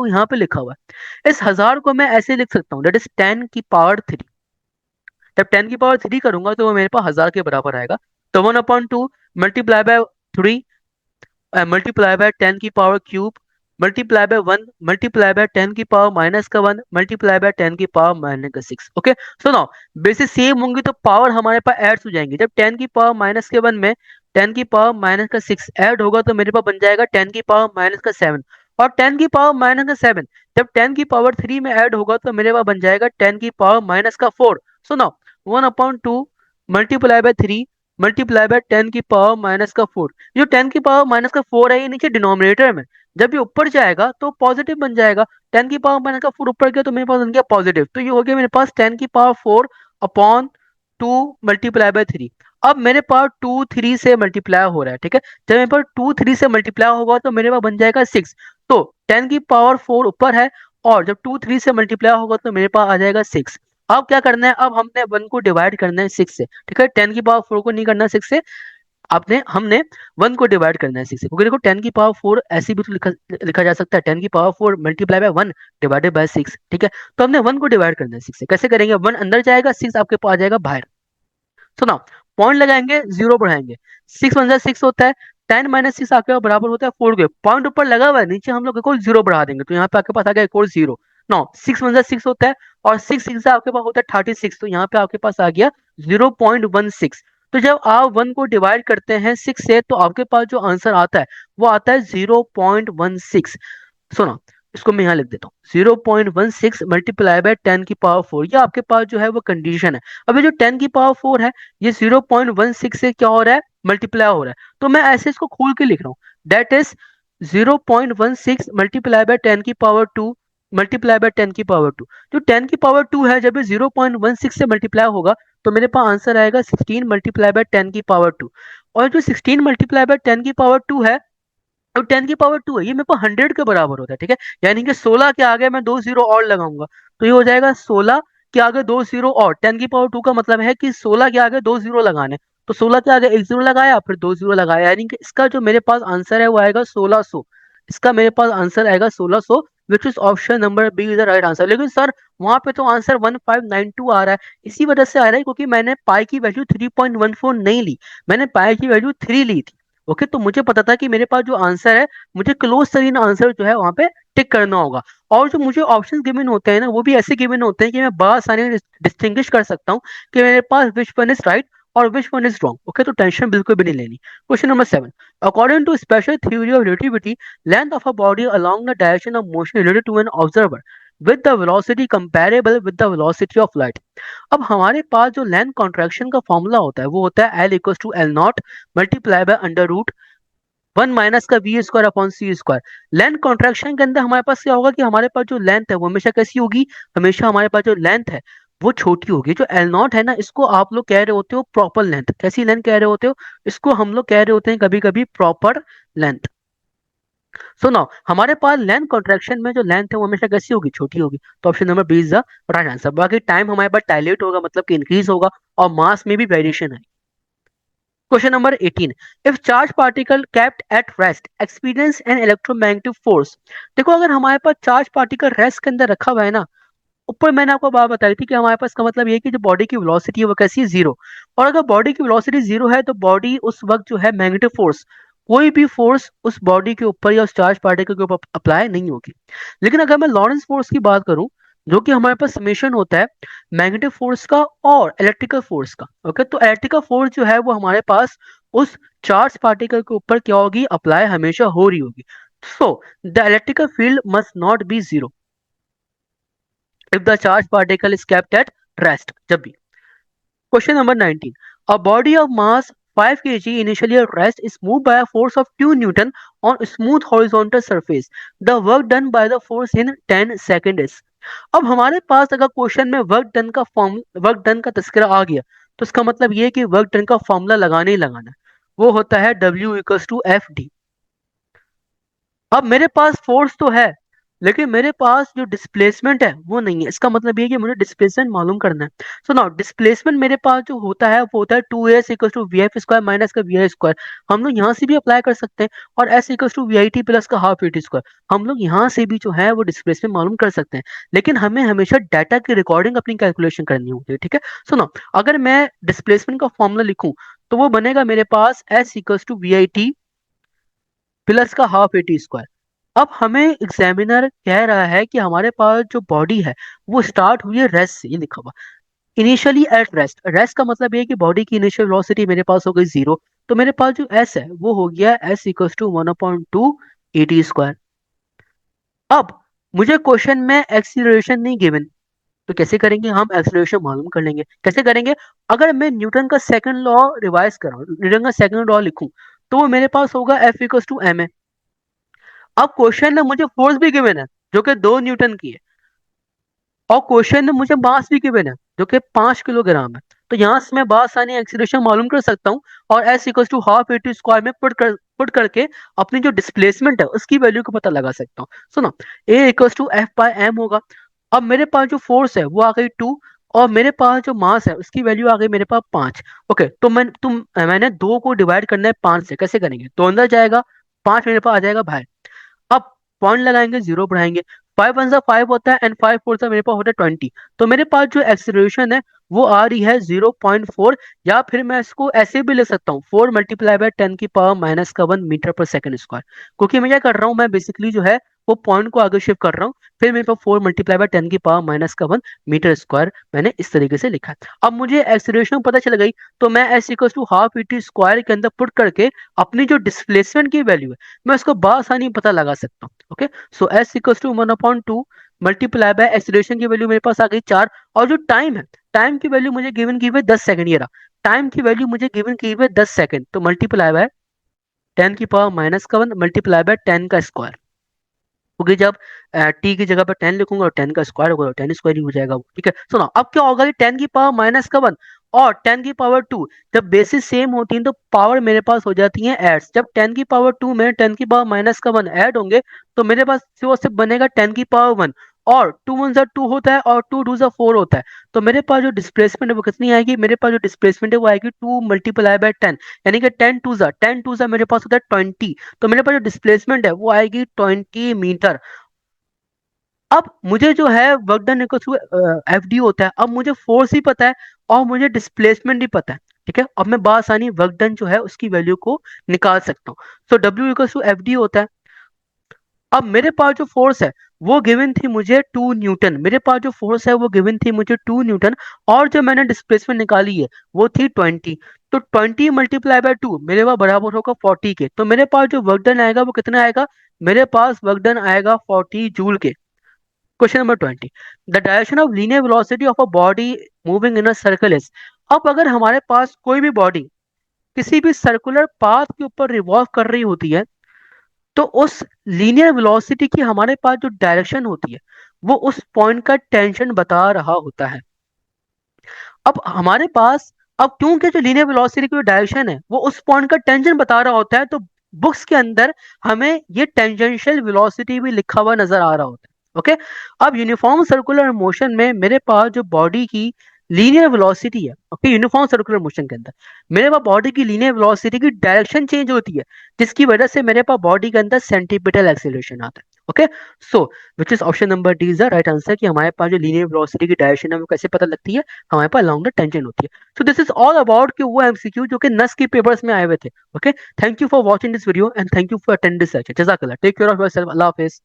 यहाँ पे लिखा हुआ है, इस हजार को मैं ऐसे लिख सकता हूँ, दैट इज 10 की पावर 3। जब 10 की पावर 3 करूंगा तो वो मेरे पास हजार के बराबर आएगा। तो 1/2 मल्टीप्लाई बाय 3 मल्टीप्लाई बाय 10 की power cube multiply by 1 multiply by 10 की पावर माइनस का 1 मल्टीप्लाई बाय 10 की पावर माइनस का 6। Okay, so now basis same होंगी तो पावर हमारे पास ऐड हो जाएंगे। जब 10 की पावर माइनस के 1 में 10 की पावर माइनस का 6 ऐड होगा तो मेरे पास बन जाएगा 10 की पावर माइनस का 7, और 10 की पावर माइनस का 7 जब 10 की पावर 3 में ऐड होगा तो मेरे पास बन जाएगा 10 की पावर माइनस का 4। So now 1/2 multiply by 3 multiply by 10 की पावर माइनस का 4, जो 10 की पावर माइनस का 4 है ये नीचे डिनोमिनेटर में, जब ये ऊपर जाएगा तो पॉजिटिव बन जाएगा। 10 की पावर माइनस का 4 ऊपर गया तो मेरे पास बन गया पॉजिटिव, तो ये हो गया मेरे पास 10 की पावर 4 अपॉन 2 मल्टीप्लाई बाय 3। अब मेरे पास 2 3 से मल्टीप्लाई हो रहा है, ठीक है, जब मेरे पास 2 3 से मल्टीप्लाई होगा तो मेरे पास बन जाएगा 6। तो 10 की पावर 4 ऊपर है और जब 2 3 से मल्टीप्लाई होगा तो मेरे पास आ जाएगा 6। अब क्या करना है, अब हमने 1 को डिवाइड करना है 6 से, ठीक है, 10 की पावर 4 को नहीं करना 6 से, आपने हमने 1 को डिवाइड करना है 6 से, क्योंकि देखो 10 की पावर 4 ऐसे भी तो लिखा जा सकता है 10 की power 4 multiply by 1 divided by 6, ठीक है। तो हमने 1 को डिवाइड करना है 6 से, कैसे करेंगे, 1 अंदर जाएगा 6 आपके पास आ जाएगा बाहर। सुना, पॉइंट लगाएंगे, जीरो बढ़ाएंगे, 6 1 6 होता है, 10 माइनस 6 आपके पास बराबर होता है 4 के, पॉइंट ऊपर लगा हुआ है नीचे हम लोग इक्वल जीरो बढ़ा देंगे तो यहाँ पे आपके पास आ गया इक्वल जीरो। नो 6 1 6 होता है और 6 6 आपके पास होता है 36, तो यहाँ पे आपके पास आ गया 0.16। तो जब आप 1 को डिवाइड करते हैं 6 से तो आपके पास जो आंसर आता है वो आता है 0.16। सुनो, इसको मैं यहाँ लिख देता हूँ 0.16 मल्टीप्लाई बाय 10 की पावर 4, ये आपके पास जो है वो कंडीशन है। अब ये जो 10 की पावर 4 है ये 0.16 से क्या हो रहा है, मल्टीप्लाई हो रहा है, तो मैं ऐसे इसको खोल के लिख रहा हूँ, दैट इज 0.16 मल्टीप्लाई बाय 10 की पावर 2 मल्टीप्लाई बाय 10 की पावर 2। जो 10 की पावर 2 है जब ये 0.16 से मल्टीप्लाई होगा तो मेरे पास आंसर आएगा 16 मल्टीप्लाई बाय 10 की पावर 2। और जो 16 मल्टीप्लाई बाय 10 की पावर 2 है, तो 10 की पावर 2 है, ये मेरे को 100 के बराबर होता है, ठीक है, यानी कि 16 के आगे मैं दो जीरो और लगाऊंगा तो ये हो जाएगा 16 के आगे दो जीरो और 10 की पावर 2 का मतलब है कि 16 के आगे दो जीरो लगाने, तो 16 के आगे एक जीरो लगाया फिर दो जीरो लगाया, यानी कि इसका जो मेरे पास आंसर है वो आएगा 1600। इसका मेरे पास आंसर आएगा 1600 which is option number B is the right answer. लेकिन सर वहां पे तो आंसर 1592 आ रहा है, इसी वजह से आ रहा है क्योंकि मैंने पाई की वैल्यू 3.14 नहीं ली, मैंने पाई की वैल्यू 3 ली थी। ओके, तो मुझे पता था कि मेरे पास जो आंसर है मुझे क्लोज तरीन आंसर जो है वहां पे टिक करना होगा। और जो मुझे ऑप्शन गिवन होते हैं ना वो भी ऐसे गिवन होते हैं कि मैं बड़ा आसानी से डिस्टिंग्विश कर सकता हूँ कि मेरे पास विच वन इज राइट और which one is wrong. Okay, तो टेंशन बिल्कुल भी नहीं लेनी। Question number 7, according to special theory of relativity, length of a body along the direction of motion related to an observer with the velocity comparable with the velocity of light। अब हमारे पास जो length contraction का formula होता है वो होता है L equal to L not multiply by under root 1 - का V square upon C square. Length contraction के अंदर हमारे पास क्या होगा कि हमारे पास जो लेंथ है वो हमेशा कैसी होगी, हमेशा हमारे पास जो लेंथ है वो छोटी होगी। जो एल नॉट है ना, इसको आप लोग कह रहे होते हो प्रॉपर लेंथ। कैसी लेंथ कह रहे होते हो, इसको हम लोग कह रहे होते हैं कभी कभी प्रॉपर लेंथ। सो नाउ हमारे पास लेंथ कॉन्ट्रैक्शन में जो लेंथ है वो हमेशा कैसी होगी, छोटी होगी। तो option number B is the right answer. बाकी टाइम हमारे पास डायलेट होगा, मतलब कि इंक्रीज होगा, और मास में भी वेरिएशन है। Question number 18, if charge particle kept at rest experience an electromagnetic force. देखो, अगर हमारे पास चार्ज पार्टिकल रेस्ट के अंदर रखा हुआ है ना, ऊपर मैंने आपको बात बताई थी कि हमारे पास का मतलब ये है कि जो बॉडी की वेलोसिटी है वो कैसी है, जीरो। और अगर बॉडी की वेलोसिटी जीरो है तो बॉडी उस वक्त जो है मैग्नेटिक फोर्स, कोई भी फोर्स उस बॉडी के ऊपर या उस चार्ज पार्टिकल के ऊपर अप्लाई नहीं होगी। लेकिन अगर मैं लॉरेंस फोर्स की बात करूं, जो कि हमारे पास समेशन होता है मैग्नेटिक फोर्स का और इलेक्ट्रिकल फोर्स का। ओके, तो इलेक्ट्रिकल फोर्स जो है वो हमारे पास उस चार्ज पार्टिकल के ऊपर क्या होगी, अप्लाई हमेशा हो रही होगी। So the electrical field must not be zero if the charged particle is kept at rest, जब भी। Question number 19, a body of mass 5 kg initially at rest is moved by a force of 2 newton on smooth horizontal surface, the work done by the force in 10 seconds is। अब हमारे पास अगर question में work done का तस्करा आ गया तो इसका मतलब ये है कि वर्क डन का फॉर्मूला लगाना ही लगाना है। वो होता है W equals to F D. अब मेरे पास फोर्स तो है, लेकिन मेरे पास जो डिस्प्लेसमेंट है वो नहीं है। इसका मतलब ये कि मुझे डिस्प्लेसमेंट मालूम करना है। सो नाउ डिस्प्लेसमेंट मेरे पास जो होता है वो होता है 2s equal to V F square minus का वी आई स्क्वायर। हम लोग यहाँ से भी अप्लाई कर सकते हैं, और s equal to V I T plus का हाफ ए टी स्क्वायर हम लोग यहाँ से भी जो है वो डिस्प्लेसमेंट मालूम कर सकते हैं। लेकिन हमें हमेशा डाटा की रिकॉर्डिंग अपनी कैलकुलेशन करनी होती है, ठीक है। सुनो, अगर मैं डिस्प्लेसमेंट का फॉर्मूला लिखूं तो वो बनेगा मेरे पास s equal to V I T plus का हाफ ए टी स्क्वायर। अब हमें एग्जामिनर कह रहा है कि हमारे पास जो बॉडी है वो स्टार्ट हुई है रेस्ट से, ये लिखा हुआ इनिशियली एट रेस्ट। रेस्ट का मतलब ये है कि बॉडी की इनिशियल वेलोसिटी मेरे पास हो गई जीरो। तो मेरे पास जो एस है वो हो गया S equals to 1/2 A T square. अब मुझे क्वेश्चन में एक्सीलरेशन नहीं गिवन, तो कैसे करेंगे, हम एक्सीलरेशन मालूम कर लेंगे। कैसे करेंगे, अगर मैं न्यूटन का सेकंड लॉ रिवाइज कर रहा हूँ, न्यूटन का सेकंड लॉ लिखूं, तो वो मेरे पास होगा F equals to M A. अब क्वेश्चन में मुझे फोर्स भी गिवन है जो कि 2 न्यूटन की है, और क्वेश्चन में मुझे मास भी गिवन है जो कि 5 किलोग्राम है। तो यहाँ से मैं आसानी एक्सीलरेशन मालूम कर सकता हूँ, और S equal to half A T square में पुट करके अपनी जो डिस्प्लेसमेंट है उसकी वैल्यू को पता लगा सकता हूँ। सुनो, a equal to f by m होगा। अब मेरे पास जो फोर्स है वो आ गई 2, और मेरे पास जो मास है उसकी वैल्यू आ गई मेरे पास 5। ओके, तो मैंने 2 को डिवाइड करना है 5 से। कैसे करेंगे, 2 अंदर जाएगा, 5 मेरे पास आ जाएगा बाहर। अब पॉइंट लगाएंगे, जीरो बढ़ाएंगे, 5 × 1 = 5 होता है, एंड 5 × 4 मेरे पास होता है 20। तो मेरे पास जो एक्सीलरेशन है वो आ रही है 0.4, या फिर मैं इसको ऐसे भी ले सकता हूँ 4 × 10⁻⁻⁻⁻⁻⁻⁻⁻⁻⁻⁻⁻⁻⁻⁻⁻⁻⁻⁻⁻⁻⁻⁻⁻⁻⁻⁻⁻⁻⁻⁻⁻⁻⁻⁻⁻⁻⁻⁻⁻⁻⁻⁻⁻⁻⁻⁻⁻⁻⁻⁻⁻⁻⁻⁻⁻⁻⁻⁻⁻⁻⁻⁻⁻⁻⁻⁻⁻⁻⁻⁻⁻⁻⁻⁻⁻⁻⁻⁻⁻⁻⁻⁻⁻⁻⁻⁻⁻⁻⁻⁻⁻⁻⁻⁻⁻⁻⁻⁻मेरे पास 4 × 10⁻⁻⁻⁻⁻⁻⁻⁻⁻⁻⁻⁻⁻⁻⁻⁻⁻⁻⁻⁻⁻⁻⁻⁻⁻⁻⁻⁻⁻⁻⁻⁻⁻⁻⁻⁻⁻⁻⁻⁻⁻⁻⁻⁻⁻⁻⁻⁻⁻⁻⁻⁻⁻⁻⁻⁻⁻⁻⁻⁻⁻⁻ अब मुझे एक्सीलरेशन पता चल गई, तो मैं s equal to 4 × 10⁻⁻⁻⁻⁻⁻⁻⁻⁻⁻⁻⁻⁻⁻⁻ half E T square के अंदर पुट करके अपनी जो डिस्प्लेसमेंट की वैल्यू है मैं उसको बआसानी पता लगा सकता हूँ। Okay, so s equal to 1/2 multiply by acceleration की वैल्यू मेरे पास आ गई 4, और जो टाइम है, टाइम की वैल्यू मुझे गिवन की हुई है 10 सेकंड। ये रहा, टाइम की वैल्यू मुझे गिवन की हुई है 10 सेकंड। तो मल्टीप्लाई बाय 10⁻⁻⁻1 मल्टीप्लाई बाय 10 का स्क्वायर, क्योंकि जब टी की जगह पर 10 लिखूंगा और 10 का स्क्वायर होगा तो 10 स्क्वायर ही हो जाएगा वो, ठीक है। सुनो, अब क्या होगा कि 10⁻⁻1 और 10⁻2 जब बेसिस सेम होती है तो पावर मेरे पास हो जाती है एड्स। जब 10⁻2 में 10⁻1 ऐड होंगे तो मेरे पास सिर्फ बनेगा 10⁻1, और 2 × 1 = 2 होता है, और 2 × 2 = 4 होता है। तो मेरे पास जो डिस्प्लेसमेंट है वो कितनी आएगी, मेरे पास जो डिस्प्लेसमेंट है वो आएगी 2 × 10, यानी कि 10 मेरे पास होता है 20। तो मेरे पास जो डिस्प्लेसमेंट है वो आएगी 20 मीटर। अब मुझे जो है work done equal to F D होता है। अब मुझे फोर्स भी पता है और मुझे डिस्प्लेसमेंट भी पता है, ठीक है। अब मैं बआसानी वर्क डन जो है उसकी वैल्यू को निकाल सकता हूँ। So W equal to F D होता है। अब मेरे पास जो फोर्स है वो गिवन थी मुझे 2 न्यूटन, मेरे पास जो फोर्स है वो गिवन थी मुझे 2 न्यूटन, और जो मैंने डिस्प्लेसमेंट निकाली है वो थी 20। तो 20 × 2 मेरे पास बराबर होगा 40 के। तो मेरे पास जो वर्क डन आएगा वो कितना आएगा, मेरे पास वर्क डन आएगा 40 जूल के। Question number 20, the direction of linear velocity of a body moving in a circle is. अब अगर हमारे पास कोई भी बॉडी किसी भी सर्कुलर पाथ के ऊपर रिवॉल्व कर रही होती है, तो उस लीनियर वेलोसिटी की हमारे पास जो डायरेक्शन होती है वो उस पॉइंट का टेंशन बता रहा होता है। अब हमारे पास, अब क्योंकि जो लीनियर वेलोसिटी की डायरेक्शन है वो उस पॉइंट का टेंजेंट बता रहा होता है, तो बुक्स के अंदर हमें ये टेंजेंशियल वेलोसिटी भी लिखा हुआ नजर आ रहा होता है। ओके, अब यूनिफॉर्म सर्कुलर मोशन में मेरे पास जो बॉडी की लीनियर वेलोसिटी है, ओके, यूनिफॉर्म सर्कुलर मोशन के अंदर मेरे पास बॉडी की लीनियर वेलोसिटी की डायरेक्शन चेंज होती है, जिसकी वजह से मेरे पास बॉडी के अंदर सेंटीपिटल एक्सीलरेशन आता है। Okay, so which is option number D is the right answer, कि हमारे पास जो लीनियर वेलोसिटी की डायरेक्शन है वो कैसे पता लगती है, हमारे पास अलोंग द टेंजेंट होती है। So this is all about कि वो एमसीक्यू जो कि नस के पेपर्स में आए हुए थे। Okay, thank you for watching this video and thank you for attending this session. जजाकल्लाह, टेक केयर ऑफ योरसेल्फ, अल्लाह हाफिज।